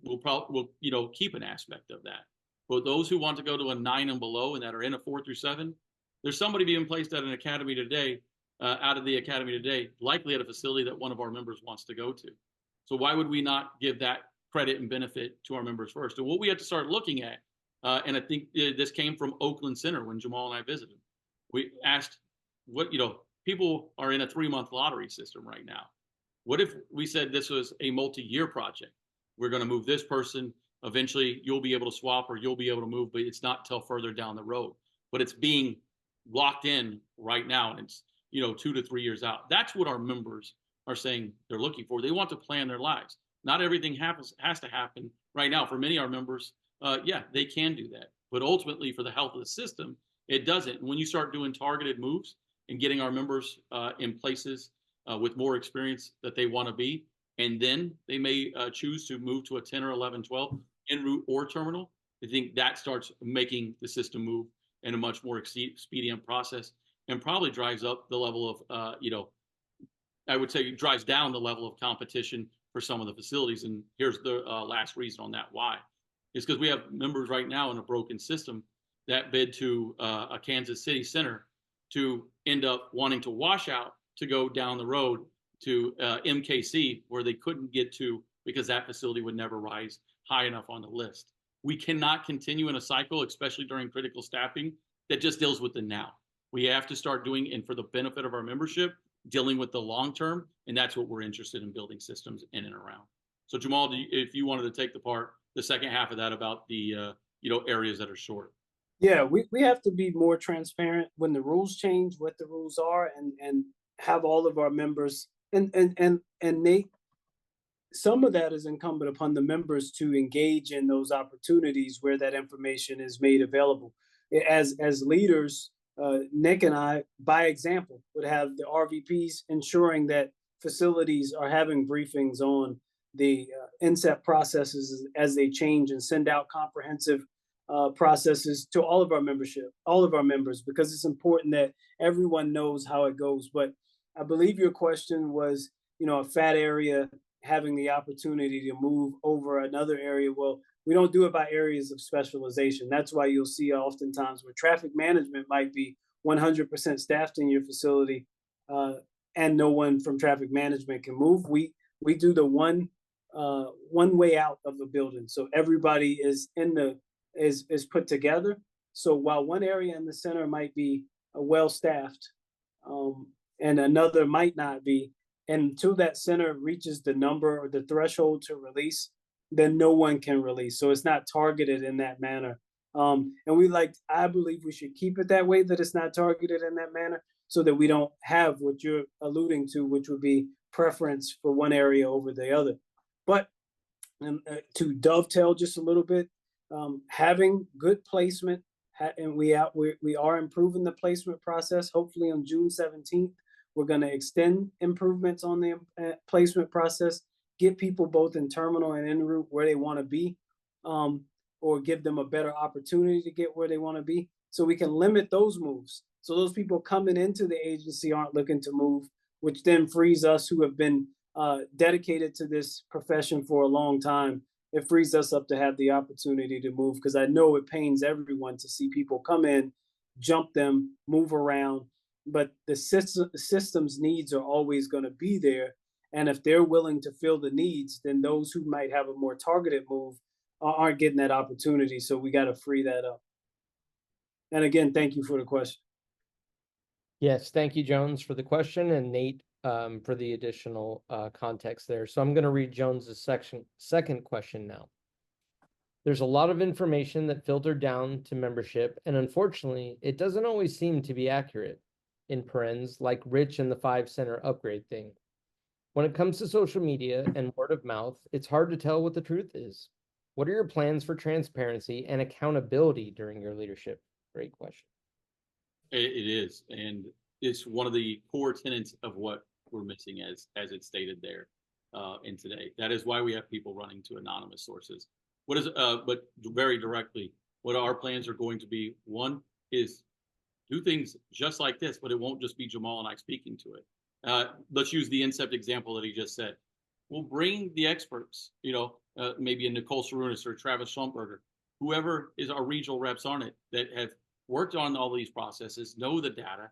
will you know, keep an aspect of that. But those who want to go to a 9 and below, and that are in a 4 through 7, there's somebody being placed at an academy today, out of the academy today, likely at a facility that one of our members wants to go to. So why would we not give that credit and benefit to our members first? And what we have to start looking at, and I think this came from Oakland Center when Jamal and I visited, we asked, what, you know, people are in a 3-month lottery system right now. What if we said this was a multi-year project? We're going to move this person. Eventually, you'll be able to swap, or you'll be able to move, but it's not till further down the road. But it's being locked in right now, and it's, you know, 2 to 3 years out. That's what our members are saying they're looking for. They want to plan their lives. Not everything has to happen right now. For many of our members, yeah, they can do that. but ultimately for the health of the system, it doesn't. When you start doing targeted moves and getting our members in places with more experience that they want to be, and then they may choose to move to a 10 or 11, 12 en route or terminal, I think that starts making the system move in a much more expedient process, and probably drives up the level of, I would say drives down the level of competition for some of the facilities. And here's the last reason on that why. Is because we have members right now in a broken system that bid to a Kansas City center to end up wanting to wash out to go down the road to MKC, where they couldn't get to because that facility would never rise high enough on the list. We cannot continue in a cycle, especially during critical staffing, that just deals with the now. We have to start doing, and for the benefit of our membership, dealing with the long term, and that's what we're interested in, building systems in and around. So Jamal, if you wanted to take the second half of that about the areas that are short. Yeah, we have to be more transparent when the rules change, what the rules are, and have all of our members and Nate, some of that is incumbent upon the members to engage in those opportunities where that information is made available. As leaders, Nick and I, by example, would have the RVPs ensuring that facilities are having briefings on the inset processes as they change, and send out comprehensive processes to all of our membership, all of our members, because it's important that everyone knows how it goes. But I believe your question was, a fat area having the opportunity to move over another area. Well, we don't do it by areas of specialization. That's why you'll see oftentimes where traffic management might be 100% staffed in your facility, and no one from traffic management can move. We do the one way out of the building, so everybody is put together. So while one area in the center might be well staffed, and another might not be, and until that center reaches the number or the threshold to release, then no one can release. So it's not targeted in that manner. And I believe we should keep it that way, that it's not targeted in that manner, so that we don't have what you're alluding to, which would be preference for one area over the other. But to dovetail just a little bit, having good placement, and we are improving the placement process. Hopefully on June 17th, we're going to extend improvements on the placement process, get people both in terminal and en route where they want to be, or give them a better opportunity to get where they want to be, so we can limit those moves. So those people coming into the agency aren't looking to move, which then frees us, who have been dedicated to this profession for a long time. It frees us up to have the opportunity to move, because I know it pains everyone to see people come in, jump them, move around, but the system's needs are always going to be there. And if they're willing to fill the needs, then those who might have a more targeted move aren't getting that opportunity. So we got to free that up. And again, thank you for the question. Yes, thank you, Jones, for the question, and Nate for the additional context there. So I'm going to read Jones's second question now. There's a lot of information that filtered down to membership, and unfortunately, it doesn't always seem to be accurate, in parens, like Rich and the 5-center upgrade thing. When it comes to social media and word of mouth, it's hard to tell what the truth is. What are your plans for transparency and accountability during your leadership? Great question. It is, and it's one of the core tenets of what we're missing, as it's stated there in today. That is why we have people running to anonymous sources. But very directly, what our plans are going to be, one is do things just like this, but it won't just be Jamal and I speaking to it. Let's use the Incept example that he just said. We'll bring the experts, maybe a Nicole Sarunas or Travis Schlumpberger, whoever is our regional reps on it, that have worked on all these processes, know the data.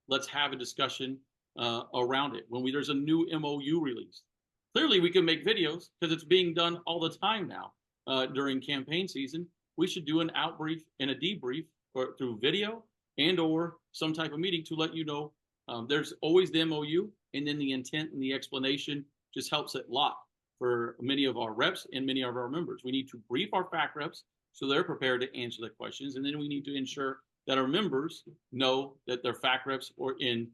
Let's have a discussion around it. When there's a new MOU released, clearly we can make videos, because it's being done all the time now during campaign season. We should do an outbrief and a debrief through video and/or some type of meeting to let you know. There's always the MOU, and then the intent and the explanation just helps it lock for many of our reps and many of our members. We need to brief our FAC reps so they're prepared to answer the questions, and then we need to ensure that our members know that their FAC reps or in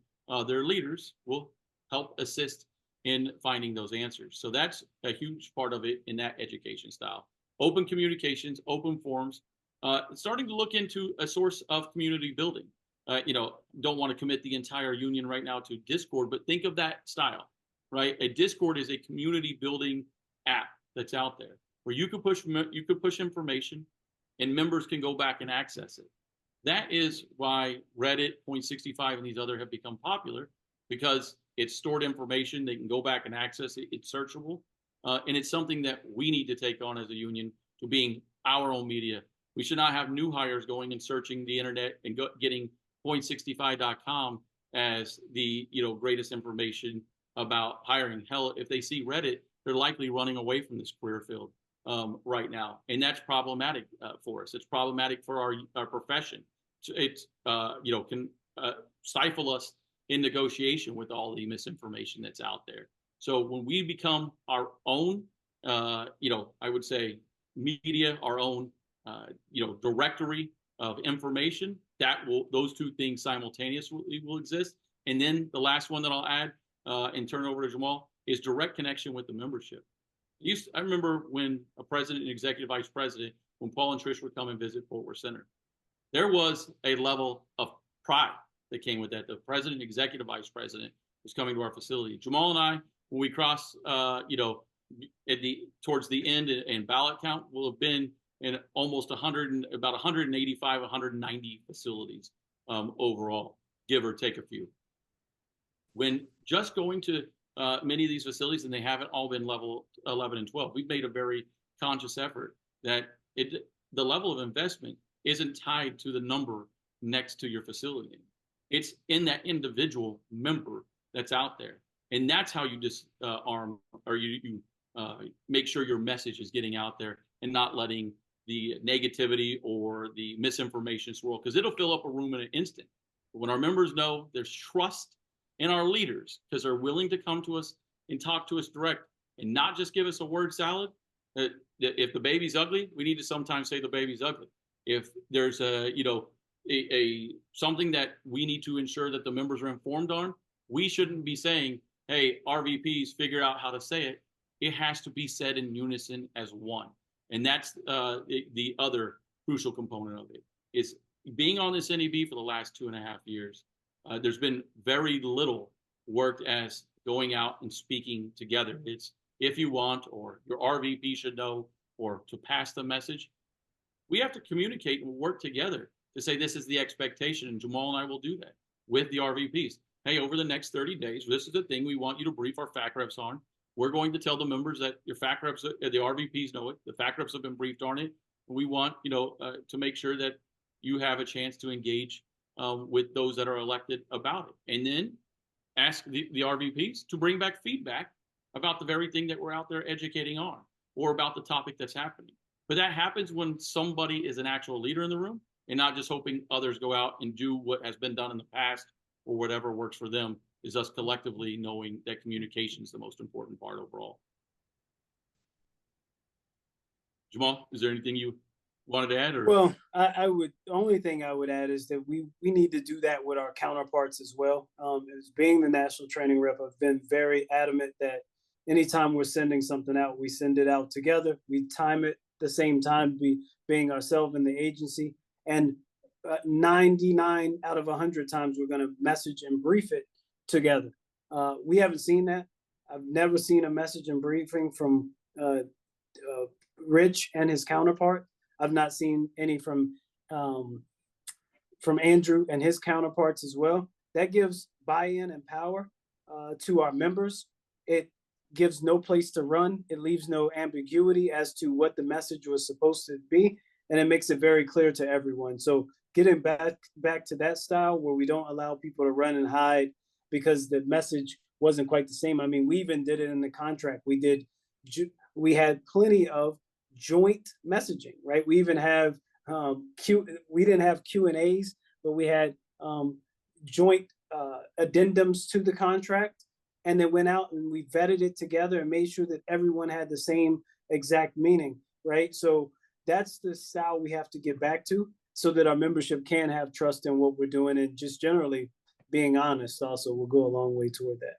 their leaders will help assist in finding those answers. So that's a huge part of it in that education style. Open communications, open forums, starting to look into a source of community building. Don't want to commit the entire union right now to Discord, but think of that style, right? A Discord is a community building app that's out there where you could push information, and members can go back and access it. That is why Reddit, Point65, and these other have become popular, because it's stored information. They can go back and access it. It's searchable. And it's something that we need to take on as a union to being our own media. We should not have new hires going and searching the internet and getting point65.com as the greatest information about hiring. Hell, if they see Reddit, they're likely running away from this career field right now, and that's problematic for us. It's problematic for our profession. It's can stifle us in negotiation with all the misinformation that's out there. So when we become our own, I would say media, our own, directory of information, those two things simultaneously will exist. And then the last one that I'll add and turn it over to Jamal is direct connection with the membership. I remember when a president and executive vice president, when Paul and Trish would come and visit Fort Worth Center, there was a level of pride that came with that. The president, executive vice president was coming to our facility. Jamal and I, when we cross, towards the end and ballot count, will have been in almost about 185, 190 facilities overall, give or take a few. When just going to many of these facilities, and they haven't all been level 11 and 12, we've made a very conscious effort that the level of investment isn't tied to the number next to your facility. It's in that individual member that's out there. And that's how you disarm, or you make sure your message is getting out there and not letting the negativity or the misinformation swirl, because it'll fill up a room in an instant. But when our members know there's trust in our leaders, because they're willing to come to us and talk to us direct and not just give us a word salad. If the baby's ugly, we need to sometimes say the baby's ugly. If there's something that we need to ensure that the members are informed on, we shouldn't be saying, hey, RVPs, figure out how to say it. It has to be said in unison as one. And that's the other crucial component of it. Is being on this NEB for the last 2.5 years, there's been very little worked as going out and speaking together. It's if you want, or your RVP should know, or to pass the message. We have to communicate and work together to say this is the expectation, and Jamal and I will do that with the RVPs. Hey, over the next 30 days, this is the thing we want you to brief our FAC reps on. We're going to tell the members that your FAC reps, the RVPs know it. The FAC reps have been briefed on it. We want to make sure that you have a chance to engage with those that are elected about it, and then ask the RVPs to bring back feedback about the very thing that we're out there educating on, or about the topic that's happening. But that happens when somebody is an actual leader in the room, and not just hoping others go out and do what has been done in the past or whatever works for them. Is us collectively knowing that communication is the most important part overall. Jamal, is there anything you wanted to add? Or? Well, I would, the only thing I would add is that we need to do that with our counterparts as well. As being the national training rep, I've been very adamant that anytime we're sending something out, we send it out together. We time it the same time, being ourselves in the agency. And 99 out of 100 times, we're going to message and brief it together. We haven't seen that. I've never seen a message and briefing from Rich and his counterpart. I've not seen any from Andrew and his counterparts as well. That gives buy-in and power to our members. It gives no place to run. It leaves no ambiguity as to what the message was supposed to be, and it makes it very clear to everyone. So getting back to that style where we don't allow people to run and hide because the message wasn't quite the same. I mean, we even did it in the contract. We had plenty of joint messaging, right? We even have we didn't have Q&As, but we had joint addendums to the contract, and then went out and we vetted it together and made sure that everyone had the same exact meaning, right? So that's the style we have to get back to, so that our membership can have trust in what we're doing, and just generally being honest also will go a long way toward that.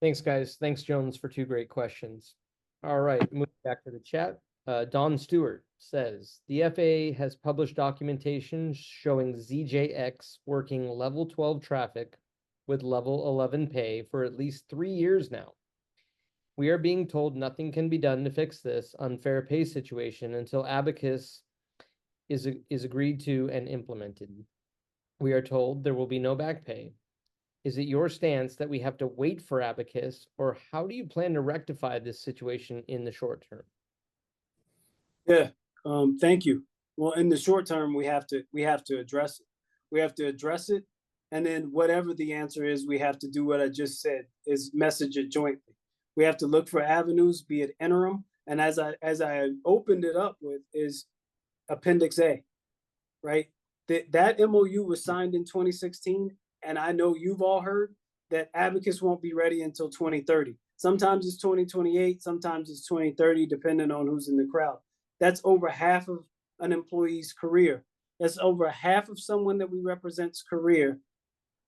Thanks, guys. Thanks, Jones, for 2 great questions. All right, moving back to the chat. Don Stewart says, the FAA has published documentation showing ZJX working level 12 traffic with level 11 pay for at least 3 years now. We are being told nothing can be done to fix this unfair pay situation until Abacus is agreed to and implemented. We are told there will be no back pay. Is it your stance that we have to wait for Abacus, or how do you plan to rectify this situation in the short term? Yeah, thank you. Well, in the short term, we have to address it. We have to address it, and then whatever the answer is, we have to do what I just said: is message it jointly. We have to look for avenues, be it interim, and as I opened it up with, is Appendix A, right? That MOU was signed in 2016, and I know you've all heard that Abacus won't be ready until 2030. Sometimes it's 2028, sometimes it's 2030, depending on who's in the crowd. That's over half of an employee's career. That's over half of someone that we represent's career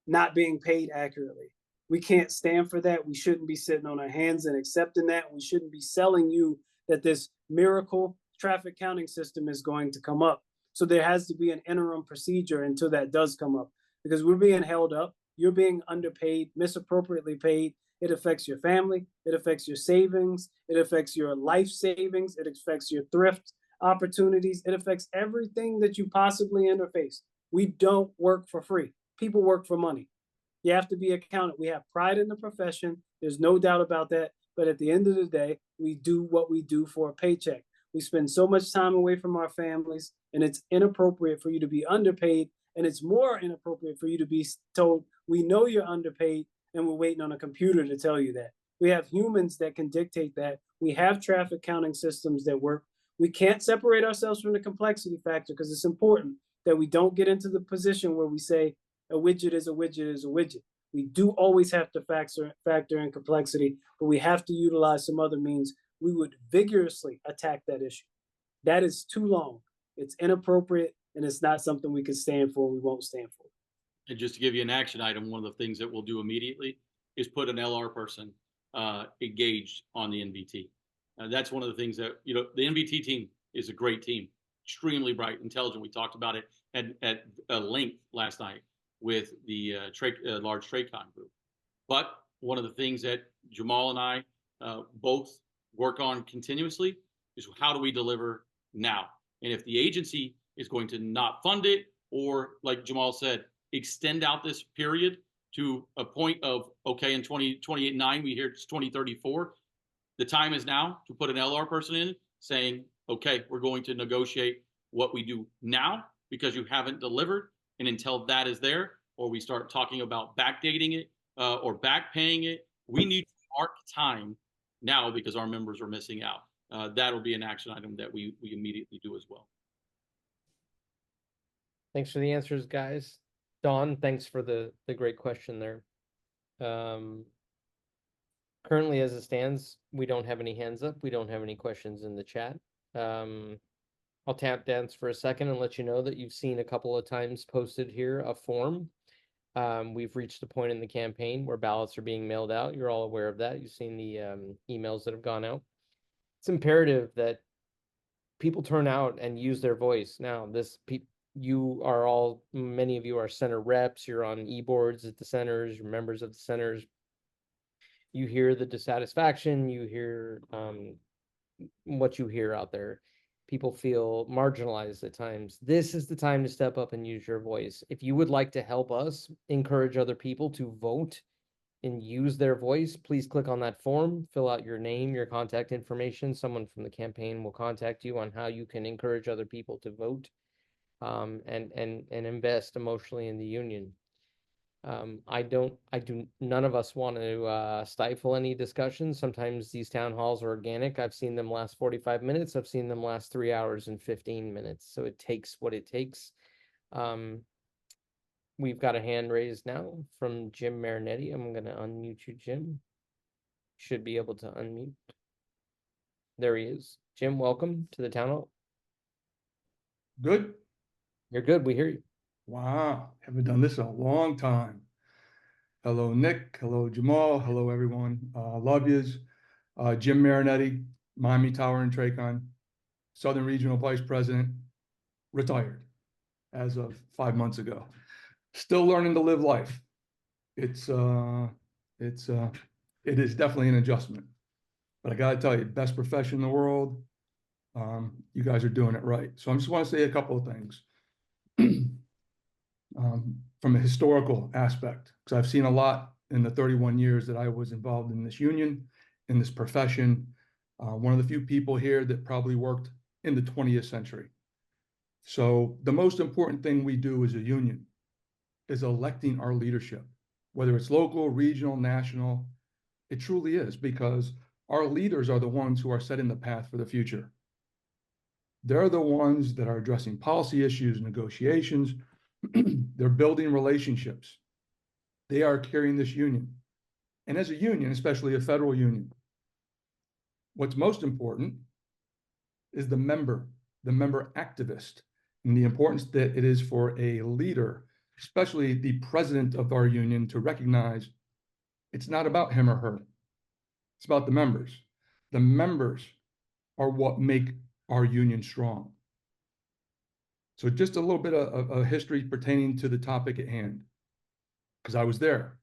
not being paid accurately. We can't stand for that. We shouldn't be sitting on our hands and accepting that. We shouldn't be selling you that this miracle traffic counting system is going to come up. So there has to be an interim procedure until that does come up, because we're being held up. You're being underpaid, misappropriately paid. It affects your family. It affects your savings. It affects your life savings. It affects your thrift opportunities. It affects everything that you possibly interface. We don't work for free. People work for money. You have to be accounted. We have pride in the profession. There's no doubt about that. But at the end of the day, we do what we do for a paycheck. We spend so much time away from our families, and it's inappropriate for you to be underpaid. And it's more inappropriate for you to be told, we know you're underpaid, and we're waiting on a computer to tell you that. We have humans that can dictate that. We have traffic counting systems that work. We can't separate ourselves from the complexity factor, because it's important that we don't get into the position where we say a widget is a widget is a widget. We do always have to factor in complexity, but we have to utilize some other means. We would vigorously attack that issue. That is too long. It's inappropriate, and it's not something we can stand for. We won't stand for. And just to give you an action item, one of the things that we'll do immediately is put an LR person engaged on the NVT. That's one of the things that, the NVT team is a great team, extremely bright, intelligent. We talked about it at length last night with the large TRACON group. But one of the things that Jamal and I both work on continuously is how do we deliver now? And if the agency is going to not fund it, or like Jamal said, extend out this period to a point of, okay, in 2028-9, we hear it's 2034. The time is now to put an LR person in saying, okay, we're going to negotiate what we do now because you haven't delivered. And until that is there, or we start talking about backdating it or back paying it, we need to mark time now because our members are missing out. That'll be an action item that we immediately do as well. Thanks for the answers, guys. Dawn, thanks for the great question there. Currently, as it stands, we don't have any hands up. We don't have any questions in the chat. I'll tap dance for a second and let you know that you've seen a couple of times posted here a form. We've reached a point in the campaign where ballots are being mailed out. You're all aware of that. You've seen the emails that have gone out. It's imperative that people turn out and use their voice. Now, you are all, many of you are center reps. You're on e-boards at the centers. You're members of the centers. You hear the dissatisfaction. You hear what you hear out there. People feel marginalized at times. This is the time to step up and use your voice. If you would like to help us encourage other people to vote and use their voice, please click on that form, fill out your name, your contact information. Someone from the campaign will contact you on how you can encourage other people to vote and invest emotionally in the union. None of us want to stifle any discussion. Sometimes these town halls are organic. I've seen them last 45 minutes. I've seen them last 3 hours and 15 minutes. So it takes what it takes. We've got a hand raised now from Jim Marinetti. I'm going to unmute you, Jim. Should be able to unmute. There he is. Jim, welcome to the town hall. Good. You're good. We hear you. Wow. Haven't done this in a long time. Hello, Nick. Hello, Jamal. Hello, everyone. Love yous. Jim Marinetti, Miami Tower and TRACON. Southern Regional Vice President, retired as of 5 months ago. Still learning to live life. It is definitely an adjustment. But I gotta tell you, best profession in the world. You guys are doing it right. So I just want to say a couple of things. From a historical aspect, because I've seen a lot in the 31 years that I was involved in this union, in this profession. One of the few people here that probably worked in the 20th century. So the most important thing we do as a union is electing our leadership, whether it's local, regional, national. It truly is, because our leaders are the ones who are setting the path for the future. They're the ones that are addressing policy issues, negotiations. They're building relationships. They are carrying this union. And as a union, especially a federal union, what's most important is the member activist, and the importance that it is for a leader, especially the president of our union, to recognize it's not about him or her. It's about the members. The members are what make our union strong. So just a little bit of history pertaining to the topic at hand, because I was there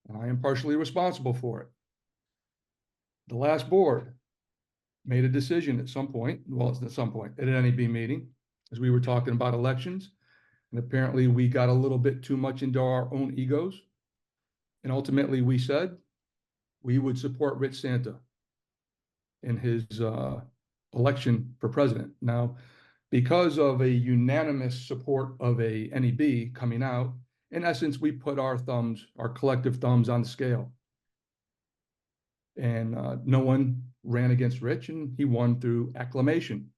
and I am partially responsible for it. The last board made a decision at some point, well, it's at some point, at an NEB meeting, as we were talking about elections. And apparently we got a little bit too much into our own egos. And ultimately we said we would support Rich Santa in his election for president. Now, because of a unanimous support of a NEB coming out, in essence, we put our collective thumbs on the scale. And no one ran against Rich, and he won through acclamation.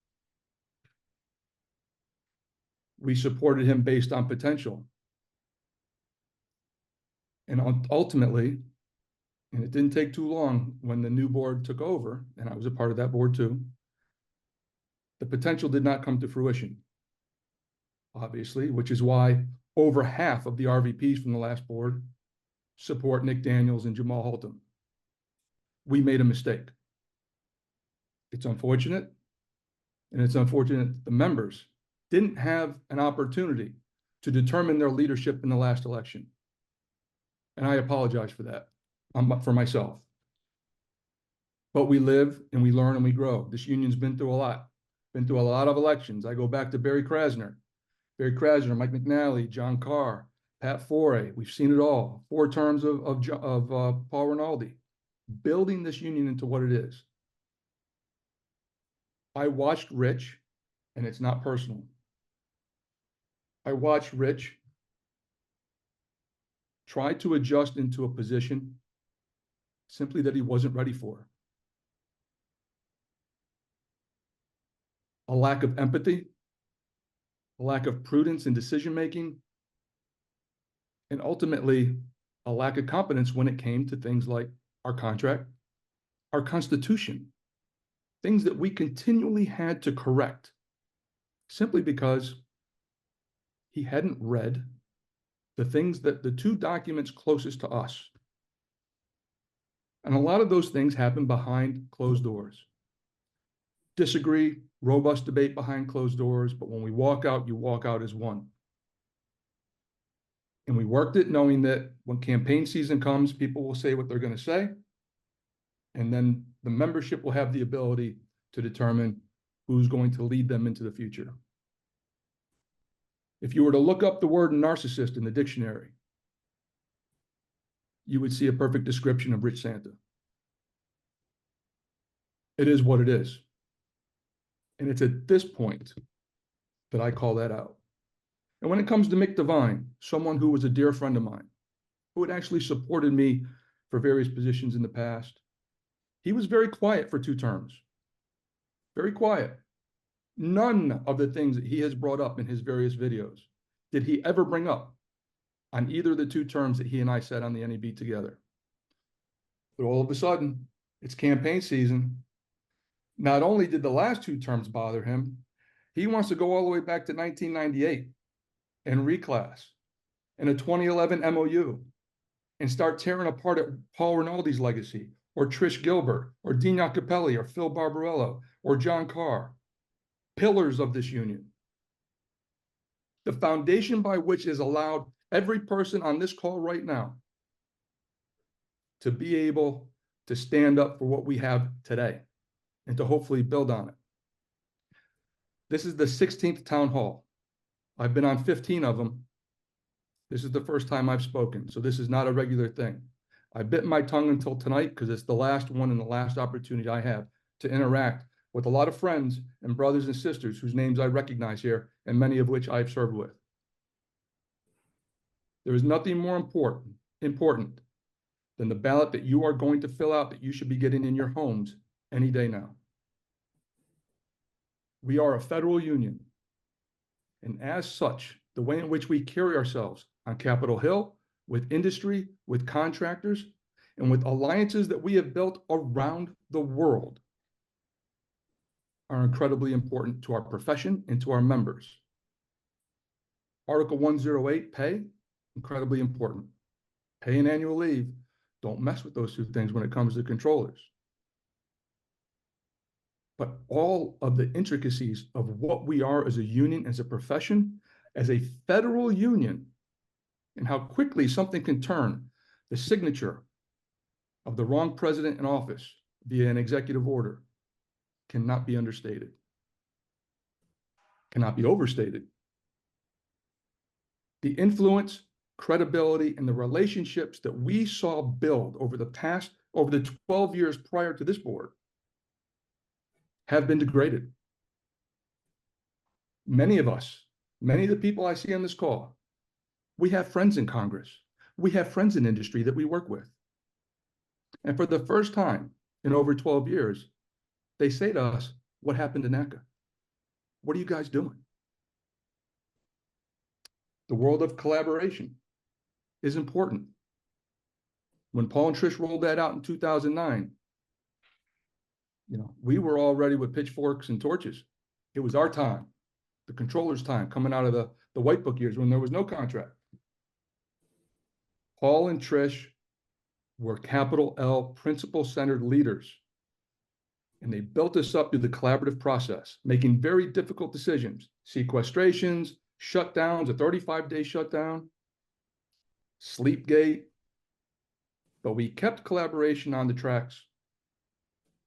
We supported him based on potential. And ultimately, and it didn't take too long when the new board took over, and I was a part of that board too, the potential did not come to fruition, obviously, which is why over half of the RVPs from the last board support Nick Daniels and Daniels-Haltom. We made a mistake. It's unfortunate, and it's unfortunate that the members didn't have an opportunity to determine their leadership in the last election. And I apologize for that, for myself. But we live and we learn and we grow. This union's been through a lot of elections. I go back to Barry Krasner, Mike McNally, John Carr, Pat Foray. We've seen it all. 4 terms of Paul Rinaldi, building this union into what it is. I watched Rich, and it's not personal. I watched Rich try to adjust into a position simply that he wasn't ready for. A lack of empathy, a lack of prudence in decision-making, and ultimately a lack of competence when it came to things like our contract, our Constitution, things that we continually had to correct simply because he hadn't read the things that the 2 documents closest to us. And a lot of those things happen behind closed doors. Disagree, robust debate behind closed doors, but when we walk out, you walk out as one. And we worked it knowing that when campaign season comes, people will say what they're going to say. And then the membership will have the ability to determine who's going to lead them into the future. If you were to look up the word narcissist in the dictionary, you would see a perfect description of Rich Santa. It is what it is. And it's at this point that I call that out. And when it comes to Mick Devine, someone who was a dear friend of mine, who had actually supported me for various positions in the past, he was very quiet for 2 terms. Very quiet. None of the things that he has brought up in his various videos did he ever bring up on either of the 2 terms that he and I sat on the NEB together. But all of a sudden, it's campaign season. Not only did the last 2 terms bother him, he wants to go all the way back to 1998 and reclass in a 2011 MOU and start tearing apart at Paul Rinaldi's legacy, or Trish Gilbert, or Dean Iacopelli, or Phil Barbarello, or John Carr. pillars of this union. The foundation by which is allowed every person on this call right now to be able to stand up for what we have today and to hopefully build on it. This is the 16th town hall. I've been on 15 of them. This is the first time I've spoken, so this is not a regular thing. I bit my tongue until tonight because it's the last one and the last opportunity I have to interact with a lot of friends and brothers and sisters whose names I recognize here and many of which I've served with. There is nothing more important than the ballot that you are going to fill out that you should be getting in your homes any day now. We are a federal union, and as such, the way in which we carry ourselves on Capitol Hill, with industry, with contractors, and with alliances that we have built around the world are incredibly important to our profession and to our members. Article 108, pay, incredibly important. Pay and annual leave, don't mess with those two things when it comes to controllers. But all of the intricacies of what we are as a union, as a profession, as a federal union, and how quickly something can turn the signature of the wrong president in office via an executive order cannot be understated, cannot be overstated. The influence, credibility, and the relationships that we saw build over the 12 years prior to this board have been degraded. Many of us, many of the people I see on this call, we have friends in Congress. We have friends in industry that we work with. And for the first time in over 12 years, they say to us, what happened to NACA? What are you guys doing? The world of collaboration is important. When Paul and Trish rolled that out in 2009, we were already with pitchforks and torches. It was our time, the controller's time, coming out of the White Book years when there was no contract. Paul and Trish were capital L principle-centered leaders, and they built us up through the collaborative process, making very difficult decisions, sequestrations, shutdowns, a 35-day shutdown, Sleepgate, but we kept collaboration on the tracks.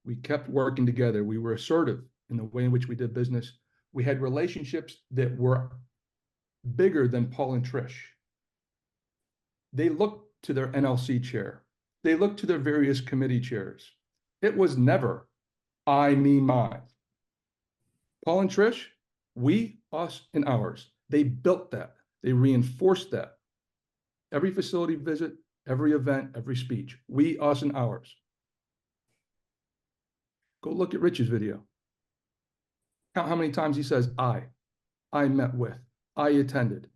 We kept working together. We were assertive in the way in which we did business. We had relationships that were bigger than Paul and Trish. They looked to their NLC chair. They looked to their various committee chairs. It was never I, me, mine. Paul and Trish, we, us, and ours. They built that. They reinforced that. Every facility visit, every event, every speech. We, us, and ours. Go look at Rich's video. Count how many times he says, I met with, I attended.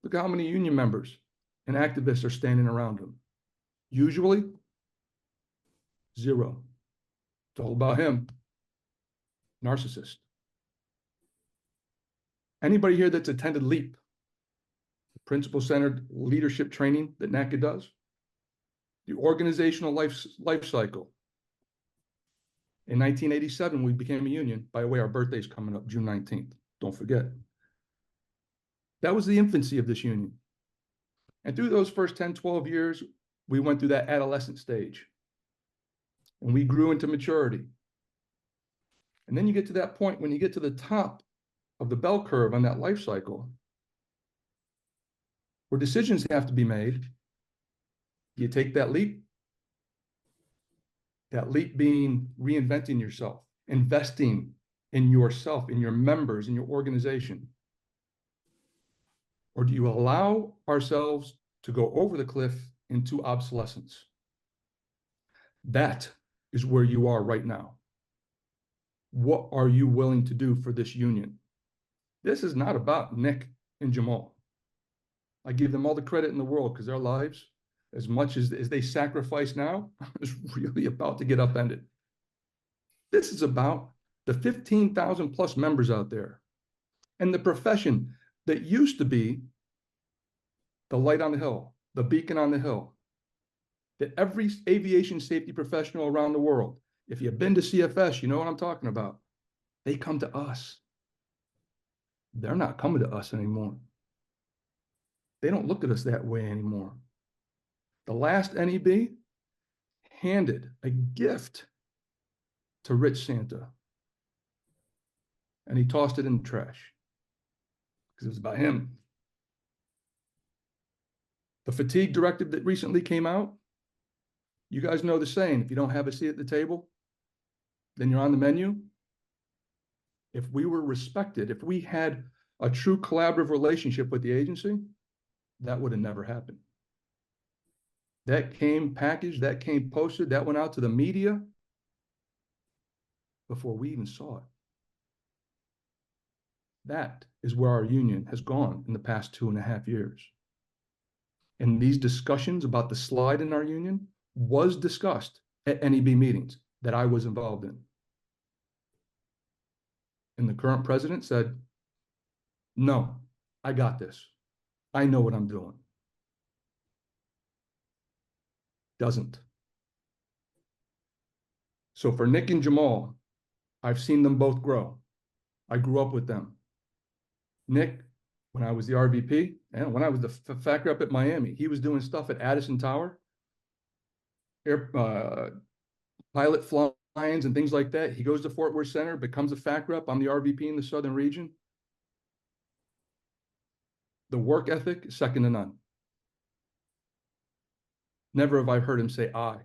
Look at how many union members and activists are standing around him. Usually, 0. It's all about him. Narcissist. Anybody here that's attended LEAP, principle-centered leadership training that NACA does? The organizational life cycle. In 1987, we became a union. By the way, our birthday's coming up June 19th. Don't forget. That was the infancy of this union. And through those first 10, 12 years, we went through that adolescent stage. And we grew into maturity. And then you get to that point when you get to the top of the bell curve on that life cycle, where decisions have to be made. Do you take that leap? That leap being reinventing yourself, investing in yourself, in your members, in your organization. Or do you allow ourselves to go over the cliff into obsolescence? That is where you are right now. What are you willing to do for this union? This is not about Nick and Jamal. I give them all the credit in the world because their lives, as much as they sacrifice now, is really about to get upended. This is about the 15,000 plus members out there and the profession that used to be the light on the hill, the beacon on the hill, that every aviation safety professional around the world, if you've been to CFS, you know what I'm talking about. They come to us. They're not coming to us anymore. They don't look at us that way anymore. The last NEB handed a gift to Rich Santa, and he tossed it in the trash because it was about him. The fatigue directive that recently came out, you guys know the saying, if you don't have a seat at the table, then you're on the menu. If we were respected, if we had a true collaborative relationship with the agency, that would have never happened. That came packaged, that came posted, that went out to the media before we even saw it. That is where our union has gone in the past 2.5 years. And these discussions about the slide in our union was discussed at NEB meetings that I was involved in. And the current president said, no, I got this. I know what I'm doing. Doesn't. So for Nick and Jamal, I've seen them both grow. I grew up with them. Nick, when I was the RVP, and when I was the fact rep at Miami, he was doing stuff at Addison Tower, pilot fly-ins and things like that. He goes to Fort Worth Center, becomes a fact rep. I'm the RVP in the Southern region. The work ethic is second to none. Never have I heard him say I.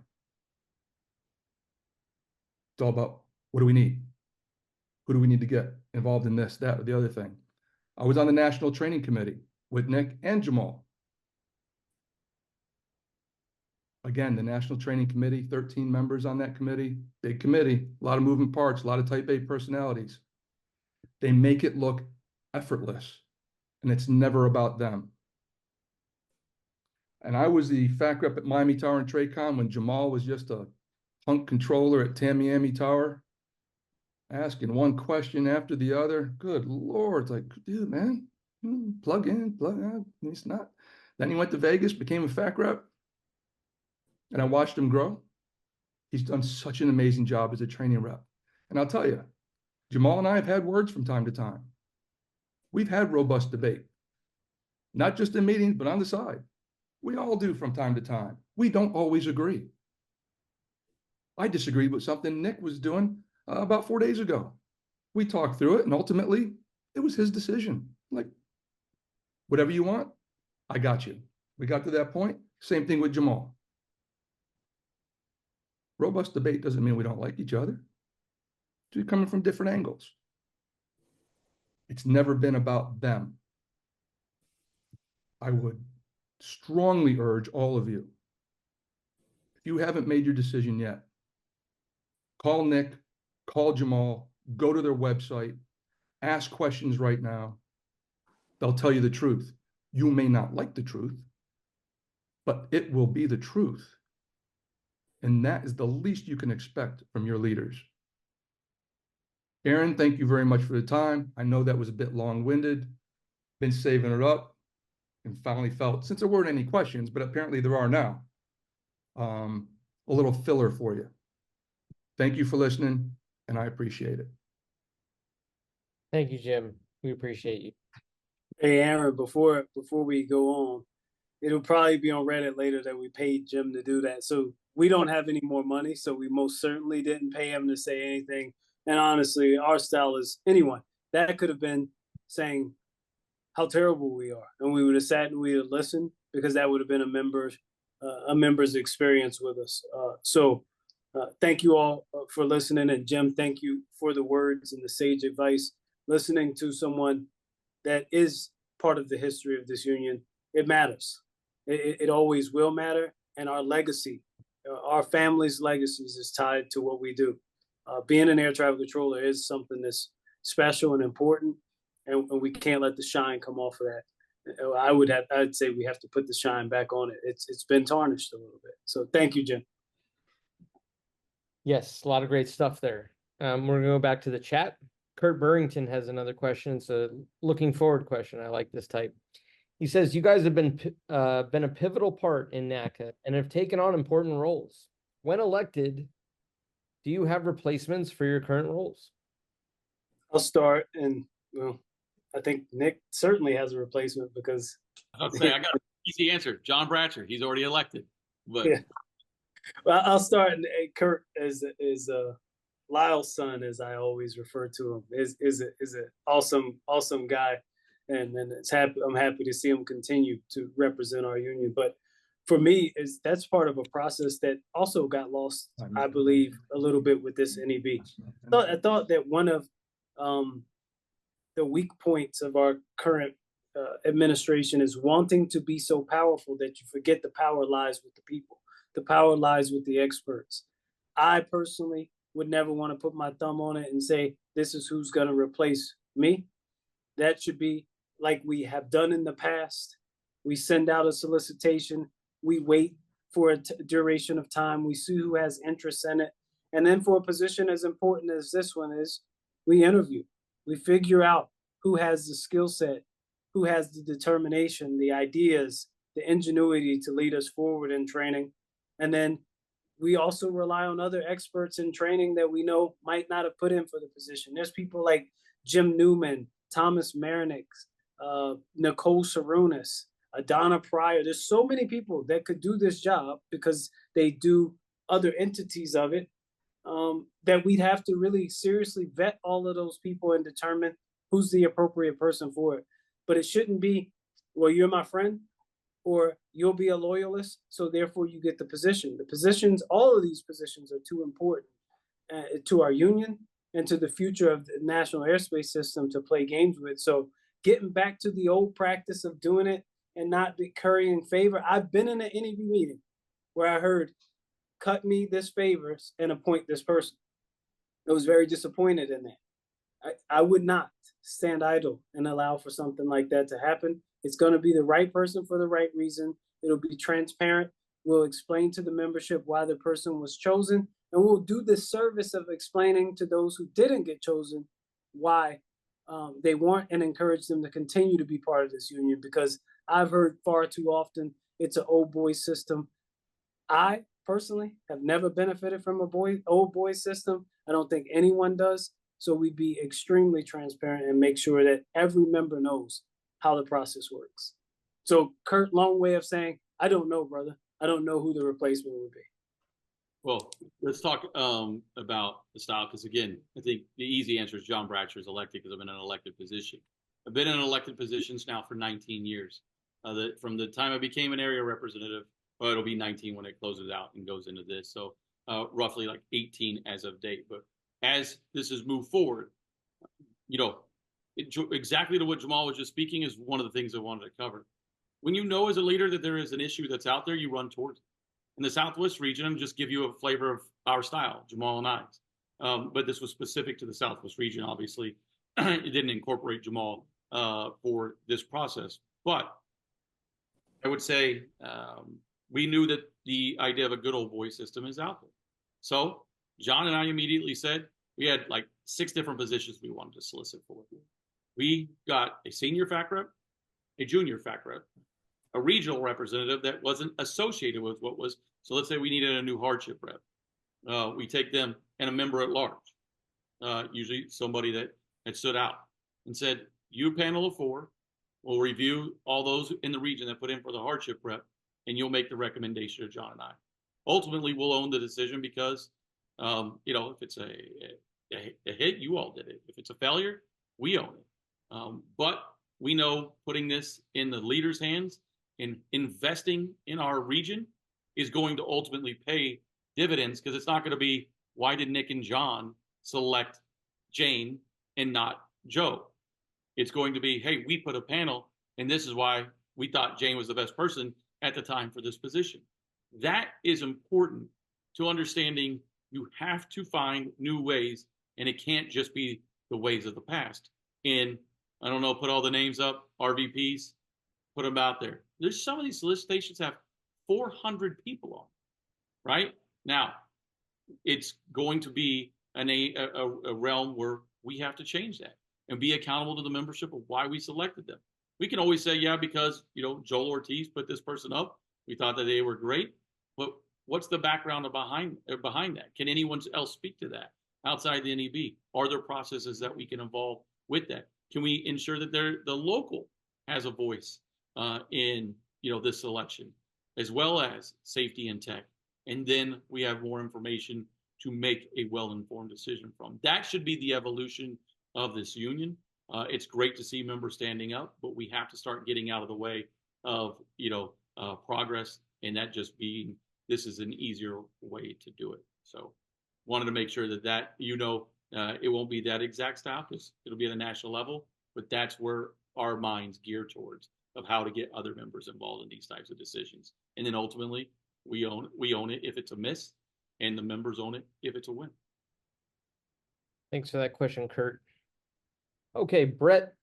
It's all about, what do we need? Who do we need to get involved in this, that, or the other thing? I was on the National Training Committee with Nick and Jamal. Again, the National Training Committee, 13 members on that committee, big committee, a lot of moving parts, a lot of type A personalities. They make it look effortless, and it's never about them. And I was the fact rep at Miami Tower and Tracon when Jamal was just a punk controller at Tamiami Tower, asking one question after the other. Good Lord, it's like, dude, man, plug in, plug out. It's not. Then he went to Vegas, became a fact rep, and I watched him grow. He's done such an amazing job as a training rep. And I'll tell you, Jamal and I have had words from time to time. We've had robust debate, not just in meetings, but on the side. We all do from time to time. We don't always agree. I disagreed with something Nick was doing about 4 days ago. We talked through it, and ultimately, it was his decision. Like, whatever you want, I got you. We got to that point. Same thing with Jamal. Robust debate doesn't mean we don't like each other. We're coming from different angles. It's never been about them. I would strongly urge all of you, if you haven't made your decision yet, call Nick, call Jamal, go to their website, ask questions right now. They'll tell you the truth. You may not like the truth, but it will be the truth. And that is the least you can expect from your leaders. Aaron, thank you very much for the time. I know that was a bit long-winded. Been saving it up and finally felt, since there weren't any questions, but apparently there are now, a little filler for you. Thank you for listening, and I appreciate it. Thank you, Jim. We appreciate you. Hey, Aaron, before we go on, it'll probably be on Reddit later that we paid Jim to do that. So we don't have any more money, so we most certainly didn't pay him to say anything. And honestly, our style is anyone. That could have been saying how terrible we are, and we would have sat and we would have listened, because that would have been a member's experience with us. So thank you all for listening, and Jim, thank you for the words and the sage advice. Listening to someone that is part of the history of this union, it matters. It always will matter, and our legacy, our family's legacies, is tied to what we do. Being an air traffic controller is something that's special and important, and we can't let the shine come off of that. I'd say we have to put the shine back on it. It's been tarnished a little bit. So thank you, Jim. Yes, a lot of great stuff there. We're gonna go back to the chat. Kurt Burrington has another question. It's a looking forward question. I like this type. He says, you guys have been a pivotal part in NACA and have taken on important roles. When elected, do you have replacements for your current roles? I'll start, and well, I think Nick certainly has a replacement because I'll say I got an easy answer. John Bratcher. He's already elected. But yeah. Well, I'll start. And Kurt is Lyle's son, as I always refer to him, is an awesome guy, and I'm happy to see him continue to represent our union. But for me, is that's part of a process that also got lost, I believe, a little bit with this NEB. I thought that one of the weak points of our current administration is wanting to be so powerful that you forget the power lies with the people. The power lies with the experts. I personally would never want to put my thumb on it and say, this is who's going to replace me. That should be like we have done in the past. We send out a solicitation. We wait for a duration of time. We see who has interest in it. And then for a position as important as this one is, we interview. We figure out who has the skill set, who has the determination, the ideas, the ingenuity to lead us forward in training. And then we also rely on other experts in training that we know might not have put in for the position. There's people like Jim Newman, Thomas Marinick, Nicole Sarunas, Adana Pryor. There's so many people that could do this job because they do other entities of it, that we'd have to really seriously vet all of those people and determine who's the appropriate person for it. But it shouldn't be, well, you're my friend, or you'll be a loyalist, so therefore you get the position. The positions, all of these positions are too important to our union and to the future of the national airspace system to play games with. So getting back to the old practice of doing it and not be currying favor. I've been in an NEB meeting where I heard, cut me this favor and appoint this person. I was very disappointed in that. I would not stand idle and allow for something like that to happen. It's going to be the right person for the right reason. It'll be transparent. We'll explain to the membership why the person was chosen, and we'll do the service of explaining to those who didn't get chosen why they weren't, and encourage them to continue to be part of this union, because I've heard far too often it's an old boy system. I personally have never benefited from old boy system. I don't think anyone does. So we be extremely transparent and make sure that every member knows how the process works. So Kurt, long way of saying, I don't know, brother. I don't know who the replacement would be. Well, let's talk about the style, because again, I think the easy answer is John Bratcher is elected because I'm in an elected position. I've been in elected positions now for 19 years. From the time I became an area representative, well, it'll be 19 when it closes out and goes into this. So roughly like 18 as of date. But as this has moved forward, exactly to what Jamal was just speaking is one of the things I wanted to cover. When you know as a leader that there is an issue that's out there, you run towards it. In the Southwest region, I'm just give you a flavor of our style, Jamal and I's. But this was specific to the Southwest region, obviously. It didn't incorporate Jamal for this process. But I would say we knew that the idea of a good old boy system is out there. So John and I immediately said, we had like 6 different positions we wanted to solicit for. We got a senior fac rep, a junior fac rep, a regional representative that wasn't associated with what was, so let's say we needed a new hardship rep. We take them, and a member at large, usually somebody that had stood out, and said, you panel of 4 will review all those in the region that put in for the hardship rep, and you'll make the recommendation to John and I. Ultimately, we'll own the decision because, if it's a hit, you all did it. If it's a failure, we own it. But we know putting this in the leaders' hands and investing in our region is going to ultimately pay dividends, because it's not going to be, why did Nick and John select Jane and not Joe? It's going to be, hey, we put a panel, and this is why we thought Jane was the best person at the time for this position. That is important to understanding. You have to find new ways, and it can't just be the ways of the past. And I don't know, put all the names up, RVPs, put them out there. There's some of these solicitations have 400 people on, right? Now, it's going to be a realm where we have to change that and be accountable to the membership of why we selected them. We can always say, yeah, because, Joel Ortiz put this person up. We thought that they were great. But what's the background behind that? Can anyone else speak to that? outside the NEB? Are there processes that we can involve with that? Can we ensure that the local has a voice in this selection, as well as safety and tech? And then we have more information to make a well-informed decision from. That should be the evolution of this union. It's great to see members standing up, but we have to start getting out of the way of progress, and that just being this is an easier way to do it. So wanted to make sure that it won't be that exact style, because it'll be at a national level, but that's where our minds gear towards, of how to get other members involved in these types of decisions. And then ultimately we own it if it's a miss, and the members own it if it's a win. Thanks for that question, Kurt. Okay, Brett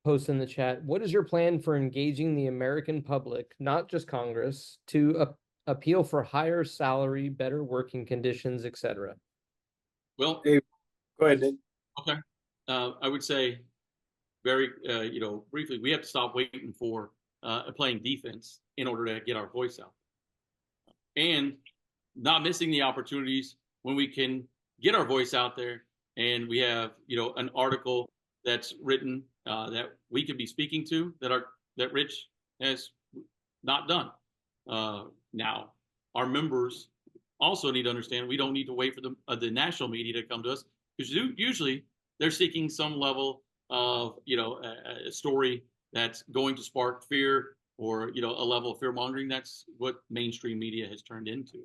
posts in the chat, what is your plan for engaging the American public, not just Congress, to appeal for higher salary, better working conditions, etc.? Well, Hey, go ahead, Nick. Okay. I would say very, briefly, we have to stop waiting for playing defense in order to get our voice out, and not missing the opportunities when we can get our voice out there. And we have, an article that's written that we could be speaking to that Rich has not done. Now, our members also need to understand we don't need to wait for the national media to come to us, because usually they're seeking some level of a story that's going to spark fear, or a level of fear mongering. That's what mainstream media has turned into.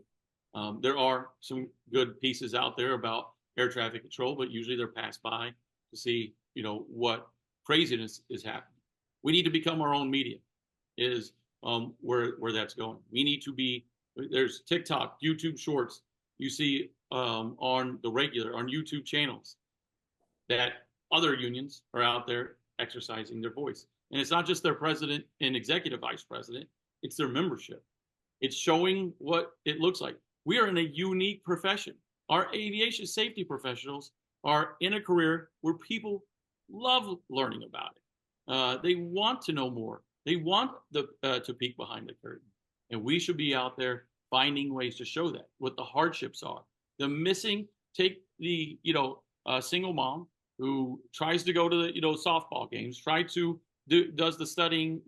There are some good pieces out there about air traffic control, but usually they're passed by to see what craziness is happening. We need to become our own media, is where that's going. We need to be, there's TikTok, YouTube Shorts, you see on the regular, on YouTube channels, that other unions are out there exercising their voice. And it's not just their president and executive vice president, it's their membership. It's showing what it looks like. We are in a unique profession. Our aviation safety professionals are in a career where people love learning about it. They want to know more. They want to peek behind the curtain. And we should be out there finding ways to show that, what the hardships are. The missing, take the, single mom who tries to go to the, softball games, does the studying,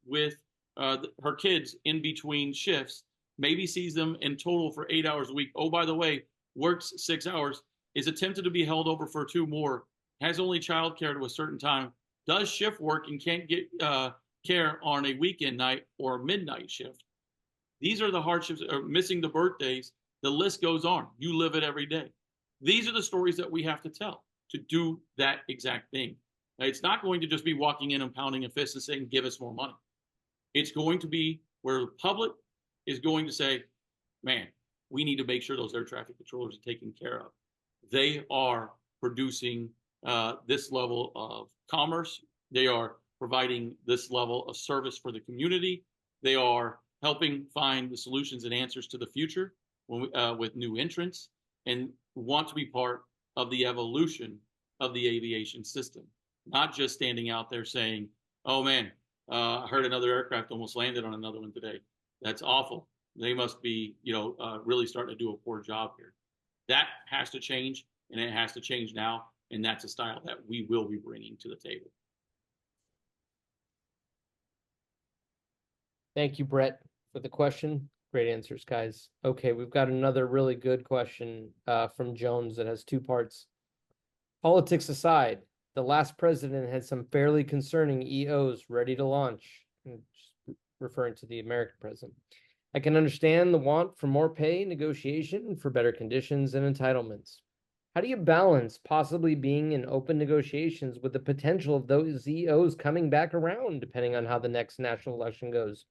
with her kids in between shifts, maybe sees them in total for 8 hours a week. Oh, by the way, works 6 hours, is attempted to be held over for 2 more, has only childcare to a certain time, does shift work and can't get care on a weekend night or midnight shift. These are the hardships, missing the birthdays. The list goes on. You live it every day. These are the stories that we have to tell to do that exact thing. Now, it's not going to just be walking in and pounding a fist and saying, give us more money. It's going to be where the public is going to say, man, we need to make sure those air traffic controllers are taken care of. They are producing this level of commerce. They are providing this level of service for the community. They are helping find the solutions and answers to the future with new entrants, and want to be part of the evolution of the aviation system. Not just standing out there saying, oh man, I heard another aircraft almost landed on another one today. That's awful. They must be, really starting to do a poor job here. That has to change, and it has to change now. And that's a style that we will be bringing to the table. Thank you, Brett, for the question. Great answers, guys. Okay, we've got another really good question from Jones that has 2 parts. Politics aside, the last president had some fairly concerning EOs ready to launch, referring to the American president. I can understand the want for more pay, negotiation for better conditions and entitlements. How do you balance possibly being in open negotiations with the potential of those EOs coming back around, depending on how the next national election goes?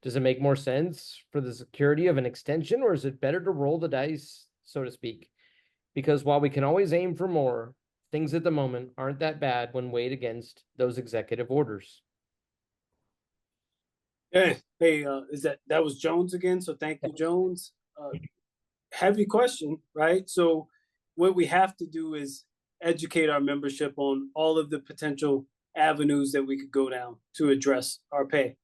Does it make more sense for the security of an extension, or is it better to roll the dice, so to speak? Because while we can always aim for more, things at the moment aren't that bad when weighed against those executive orders. Hey, that was Jones again? So thank you, Jones. Heavy question, right? So what we have to do is educate our membership on all of the potential avenues that we could go down to address our pay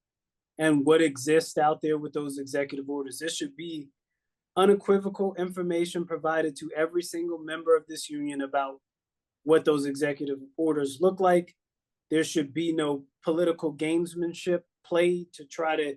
and what exists out there with those executive orders. This should be unequivocal information provided to every single member of this union about what those executive orders look like. There should be no political gamesmanship played to try to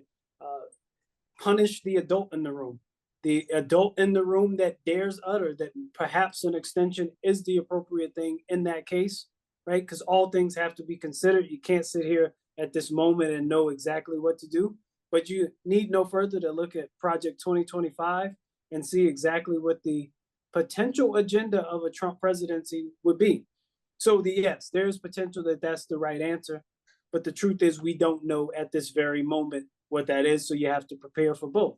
punish the adult in the room. The adult in the room that dares utter that perhaps an extension is the appropriate thing in that case, right? Because all things have to be considered. You can't sit here at this moment and know exactly what to do, but you need no further to look at Project 2025 and see exactly what the potential agenda of a Trump presidency would be. So yes, there's potential that that's the right answer, but the truth is we don't know at this very moment what that is. So you have to prepare for both.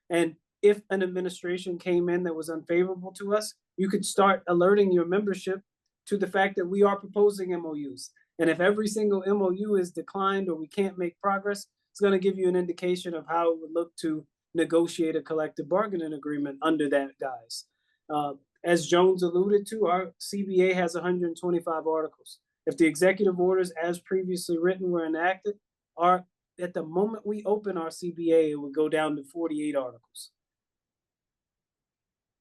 And if an administration came in that was unfavorable to us, you could start alerting your membership to the fact that we are proposing MOUs. And if every single MOU is declined or we can't make progress, it's going to give you an indication of how it would look to negotiate a collective bargaining agreement under that guise. As Jones alluded to, our CBA has 125 articles. If the executive orders as previously written were enacted, at the moment we open our CBA, it would go down to 48 articles.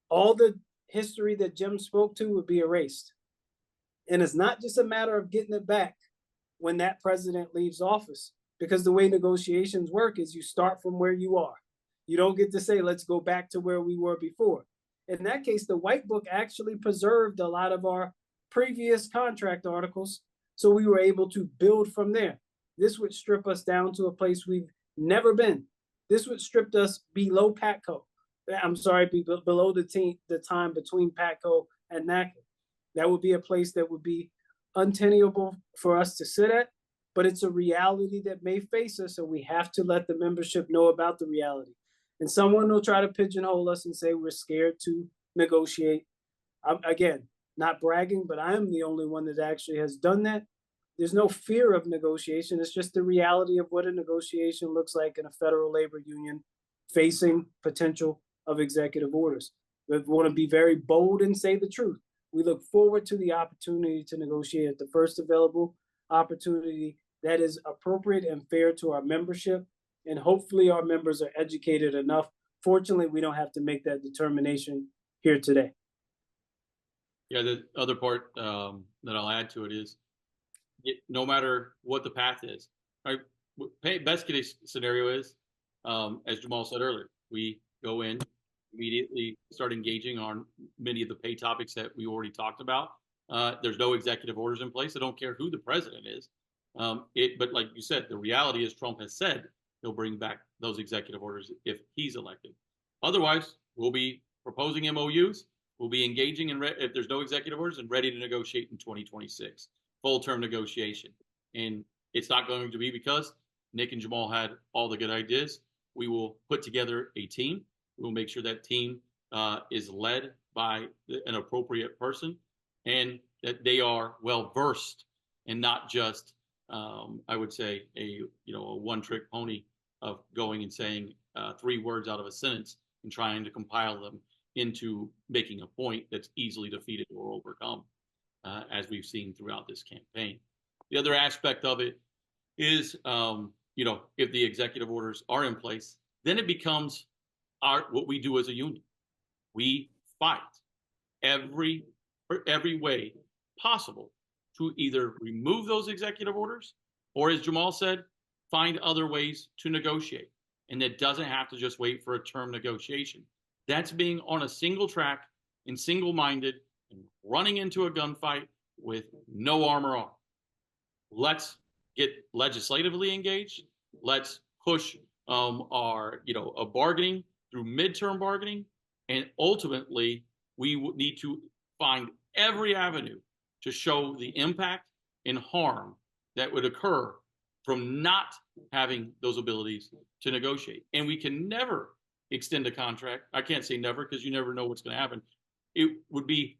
All the history that Jim spoke to would be erased. And it's not just a matter of getting it back when that president leaves office, because the way negotiations work is you start from where you are. You don't get to say, let's go back to where we were before. In that case, the White Book actually preserved a lot of our previous contract articles, so we were able to build from there. This would strip us down to a place we've never been. This would strip us below PATCO. I'm sorry, below the time between PATCO and NACA. That would be a place that would be untenable for us to sit at, but it's a reality that may face us, and we have to let the membership know about the reality. And someone will try to pigeonhole us and say we're scared to negotiate. Again, not bragging, but I am the only one that actually has done that. There's no fear of negotiation. It's just the reality of what a negotiation looks like in a federal labor union facing potential of executive orders. We want to be very bold and say the truth. We look forward to the opportunity to negotiate at the first available opportunity that is appropriate and fair to our membership. And hopefully our members are educated enough. Fortunately, we don't have to make that determination here today. Yeah, the other part that I'll add to it is, no matter what the path is, right? Best case scenario is, as Jamal said earlier, we go in, immediately start engaging on many of the pay topics that we already talked about. There's no executive orders in place. I don't care who the president is. But like you said, the reality is Trump has said he'll bring back those executive orders if he's elected. Otherwise, we'll be proposing MOUs. We'll be engaging if there's no executive orders and ready to negotiate in 2026, full-term negotiation. And it's not going to be because Nick and Jamal had all the good ideas. We will put together a team. We'll make sure that team is led by an appropriate person and that they are well-versed and not just, I would say, a one-trick pony of going and saying 3 words out of a sentence and trying to compile them into making a point that's easily defeated or overcome, as we've seen throughout this campaign. The other aspect of it is, if the executive orders are in place, then it becomes what we do as a union. We fight every way possible to either remove those executive orders or, as Jamal said, find other ways to negotiate. And that doesn't have to just wait for a term negotiation. That's being on a single track and single-minded and running into a gunfight with no armor on. Let's get legislatively engaged. Let's push our bargaining through midterm bargaining. And ultimately, we need to find every avenue to show the impact and harm that would occur from not having those abilities to negotiate. And we can never extend a contract. I can't say never because you never know what's going to happen. It would be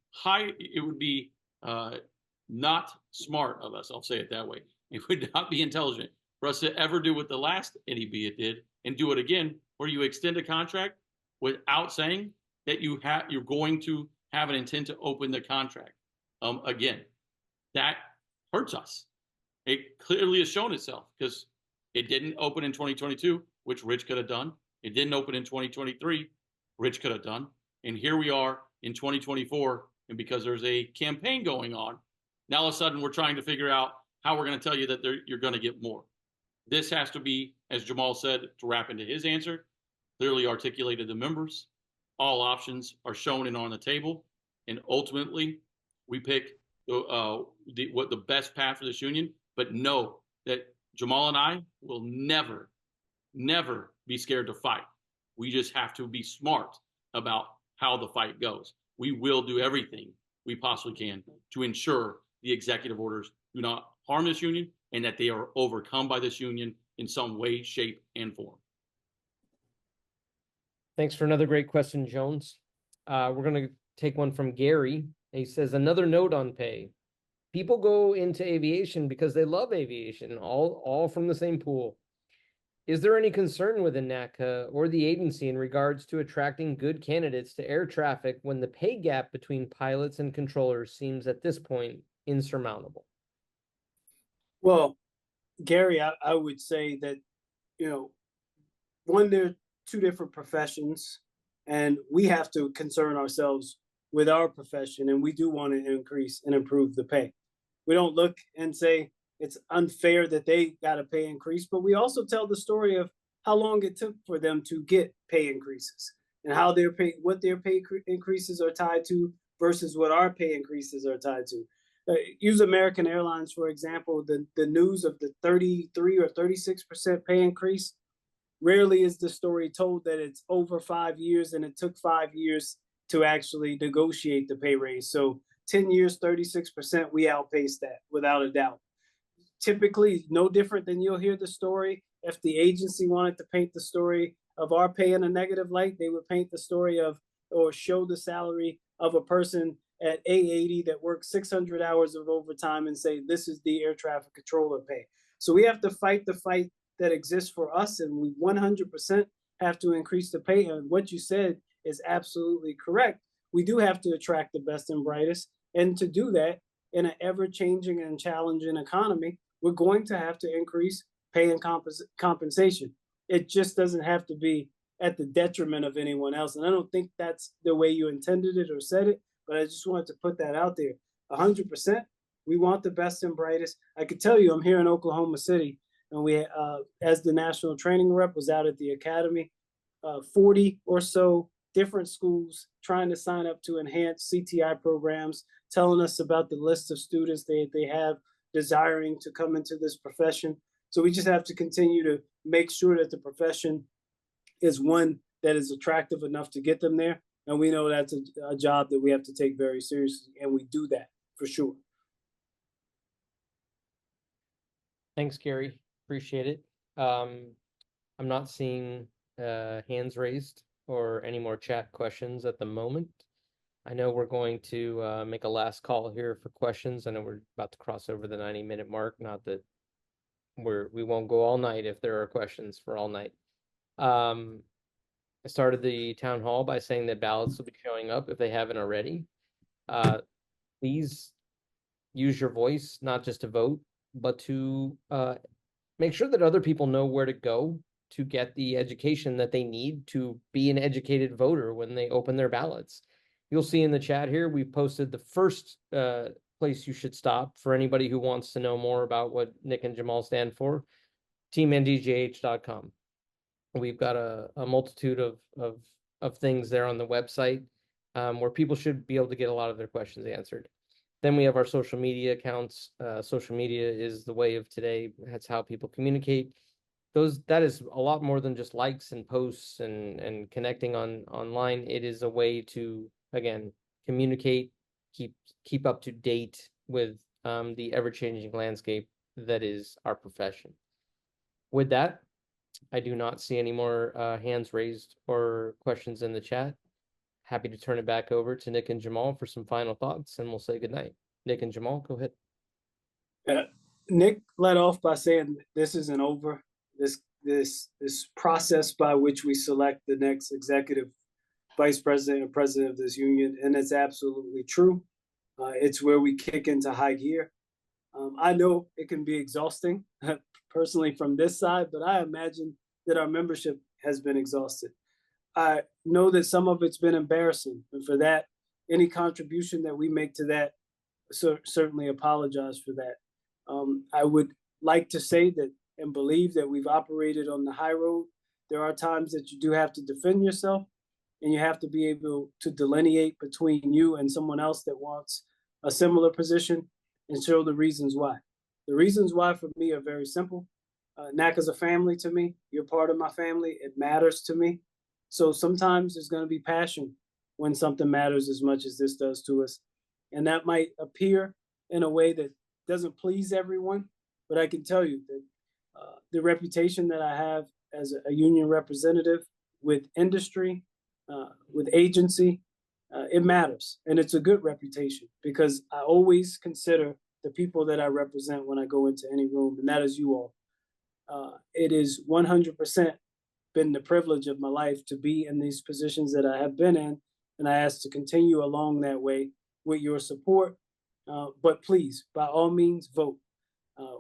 not smart of us, I'll say it that way. It would not be intelligent for us to ever do what the last NEB did and do it again, where you extend a contract without saying that you're going to have an intent to open the contract. Again, that hurts us. It clearly has shown itself because it didn't open in 2022, which Rich could have done. It didn't open in 2023. Rich could have done. And here we are in 2024, and because there's a campaign going on, now all of a sudden we're trying to figure out how we're going to tell you that you're going to get more. This has to be, as Jamal said, to wrap into his answer, clearly articulated to members. All options are shown and on the table, and ultimately we pick what the best path for this union. But know that Jamal and I will never be scared to fight. We just have to be smart about how the fight goes. We will do everything we possibly can to ensure the executive orders do not harm this union and that they are overcome by this union in some way, shape, and form. Thanks for another great question, Jones. We're going to take one from Gary. He says, another note on pay. People go into aviation because they love aviation, all from the same pool. Is there any concern within NACA or the agency in regards to attracting good candidates to air traffic when the pay gap between pilots and controllers seems at this point insurmountable? Well, Gary, I would say that, one, there are two different professions, and we have to concern ourselves with our profession, and we do want to increase and improve the pay. We don't look and say it's unfair that they got a pay increase, but we also tell the story of how long it took for them to get pay increases and how what their pay increases are tied to versus what our pay increases are tied to. Use American Airlines, for example. The news of the 33 or 36% pay increase, rarely is the story told that it's over 5 years and it took 5 years to actually negotiate the pay raise. So 10 years, 36%, we outpaced that without a doubt. Typically, no different than you'll hear the story. If the agency wanted to paint the story of our pay in a negative light, they would paint the story of or show the salary of a person at A80 that works 600 hours of overtime and say, this is the air traffic controller pay. So we have to fight the fight that exists for us, and we 100% have to increase the pay. And what you said is absolutely correct. We do have to attract the best and brightest. And to do that in an ever-changing and challenging economy, we're going to have to increase pay and compensation. It just doesn't have to be at the detriment of anyone else. And I don't think that's the way you intended it or said it, but I just wanted to put that out there. 100%, we want the best and brightest. I could tell you, I'm here in Oklahoma City, and we, as the national training rep, was out at the academy, 40 or so different schools trying to sign up to enhance CTI programs, telling us about the list of students they have desiring to come into this profession. So we just have to continue to make sure that the profession is one that is attractive enough to get them there. And we know that's a job that we have to take very seriously, and we do that for sure. Thanks, Gary. Appreciate it. I'm not seeing hands raised or any more chat questions at the moment. I know we're going to make a last call here for questions. I know we're about to cross over the 90-minute mark. Not that we won't go all night if there are questions for all night. I started the town hall by saying that ballots will be showing up if they haven't already. Please use your voice, not just to vote, but to make sure that other people know where to go to get the education that they need to be an educated voter when they open their ballots. You'll see in the chat here, we've posted the first place you should stop for anybody who wants to know more about what Nick and Jamal stand for, teamndgh.com. We've got a multitude of things there on the website where people should be able to get a lot of their questions answered. Then we have our social media accounts. Social media is the way of today. That's how people communicate. That is a lot more than just likes and posts and connecting online. It is a way to, again, communicate, keep up to date with the ever-changing landscape that is our profession. With that, I do not see any more hands raised or questions in the chat. Happy to turn it back over to Nick and Jamal for some final thoughts, and we'll say goodnight. Nick and Jamal, go ahead. Nick led off by saying this isn't over. This process by which we select the next executive vice president or president of this union, and it's absolutely true. It's where we kick into high gear. I know it can be exhausting, personally from this side, but I imagine that our membership has been exhausted. I know that some of it's been embarrassing, and for that, any contribution that we make to that, certainly apologize for that. I would like to say that and believe that we've operated on the high road. There are times that you do have to defend yourself, and you have to be able to delineate between you and someone else that wants a similar position and show the reasons why. The reasons why for me are very simple. NAC is a family to me. You're part of my family. It matters to me. So sometimes there's going to be passion when something matters as much as this does to us. And that might appear in a way that doesn't please everyone, but I can tell you that the reputation that I have as a union representative with industry, with agency, it matters. And it's a good reputation because I always consider the people that I represent when I go into any room, and that is you all. It is 100% been the privilege of my life to be in these positions that I have been in, and I ask to continue along that way with your support. But please, by all means, vote.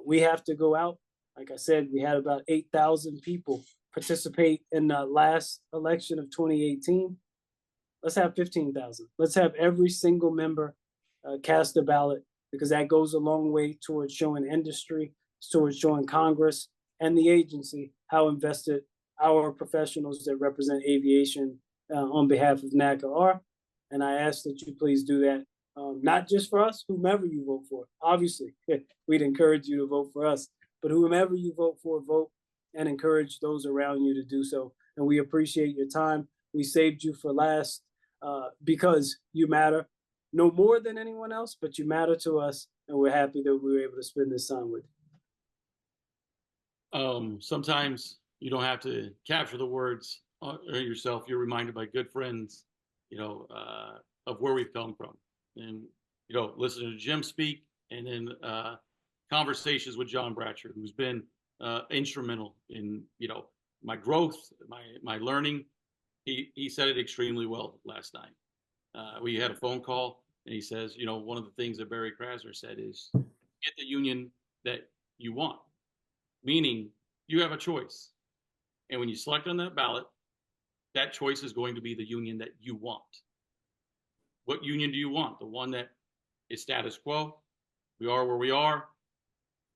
We have to go out. Like I said, we had about 8,000 people participate in the last election of 2018. Let's have 15,000. Let's have every single member cast a ballot, because that goes a long way towards showing industry, towards showing Congress and the agency how invested our professionals that represent aviation on behalf of NACA are. And I ask that you please do that, not just for us, whomever you vote for. Obviously, we'd encourage you to vote for us, but whomever you vote for, vote and encourage those around you to do so. And we appreciate your time. We saved you for last because you matter no more than anyone else, but you matter to us. And we're happy that we were able to spend this time with you. Sometimes you don't have to capture the words yourself. You're reminded by good friends, of where we've come from. And, listening to Jim speak, and then conversations with John Bratcher, who's been instrumental in, my growth, my learning. He said it extremely well last night. We had a phone call, and he says, one of the things that Barry Krasner said is, get the union that you want, meaning you have a choice. And when you select on that ballot, that choice is going to be the union that you want. What union do you want? The one that is status quo? We are where we are.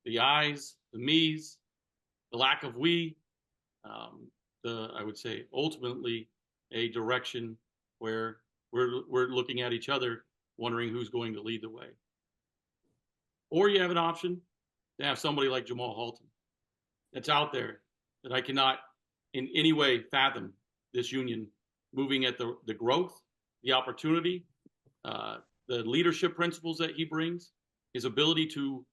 The I's, the me's, the lack of we. I would say ultimately a direction where we're looking at each other, wondering who's going to lead the way. Or you have an option to have somebody like Daniels-Haltom that's out there that I cannot in any way fathom this union moving at the growth, the opportunity, the leadership principles that he brings, his ability to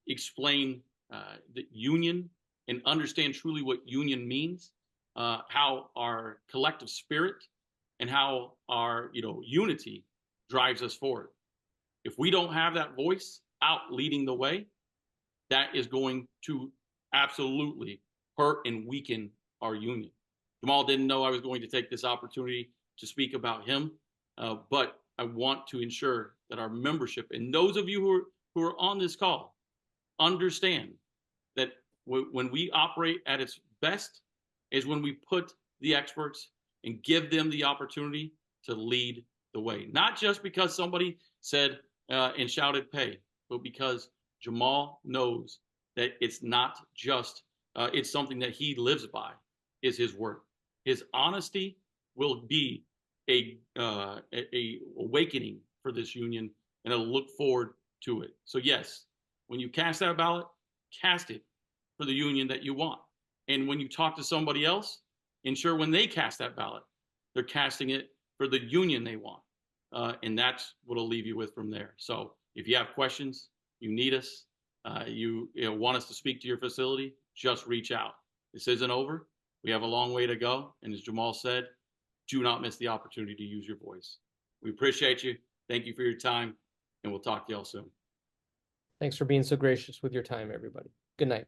explain the union and understand truly what union means, how our collective spirit and how our unity drives us forward. If we don't have that voice out leading the way, that is going to absolutely hurt and weaken our union. Jamal didn't know I was going to take this opportunity to speak about him, but I want to ensure that our membership and those of you who are on this call understand that when we operate at its best is when we put the experts and give them the opportunity to lead the way. Not just because somebody said and shouted pay, but because Jamal knows that it's not just, it's something that he lives by, is his word. His honesty will be a awakening for this union, and I'll look forward to it. So yes, when you cast that ballot, cast it for the union that you want. And when you talk to somebody else, ensure when they cast that ballot, they're casting it for the union they want. And that's what I'll leave you with from there. So if you have questions, you need us, you want us to speak to your facility, just reach out. This isn't over. We have a long way to go. And as Jamal said, do not miss the opportunity to use your voice. We appreciate you. Thank you for your time, and we'll talk to y'all soon. Thanks for being so gracious with your time, everybody. Good night.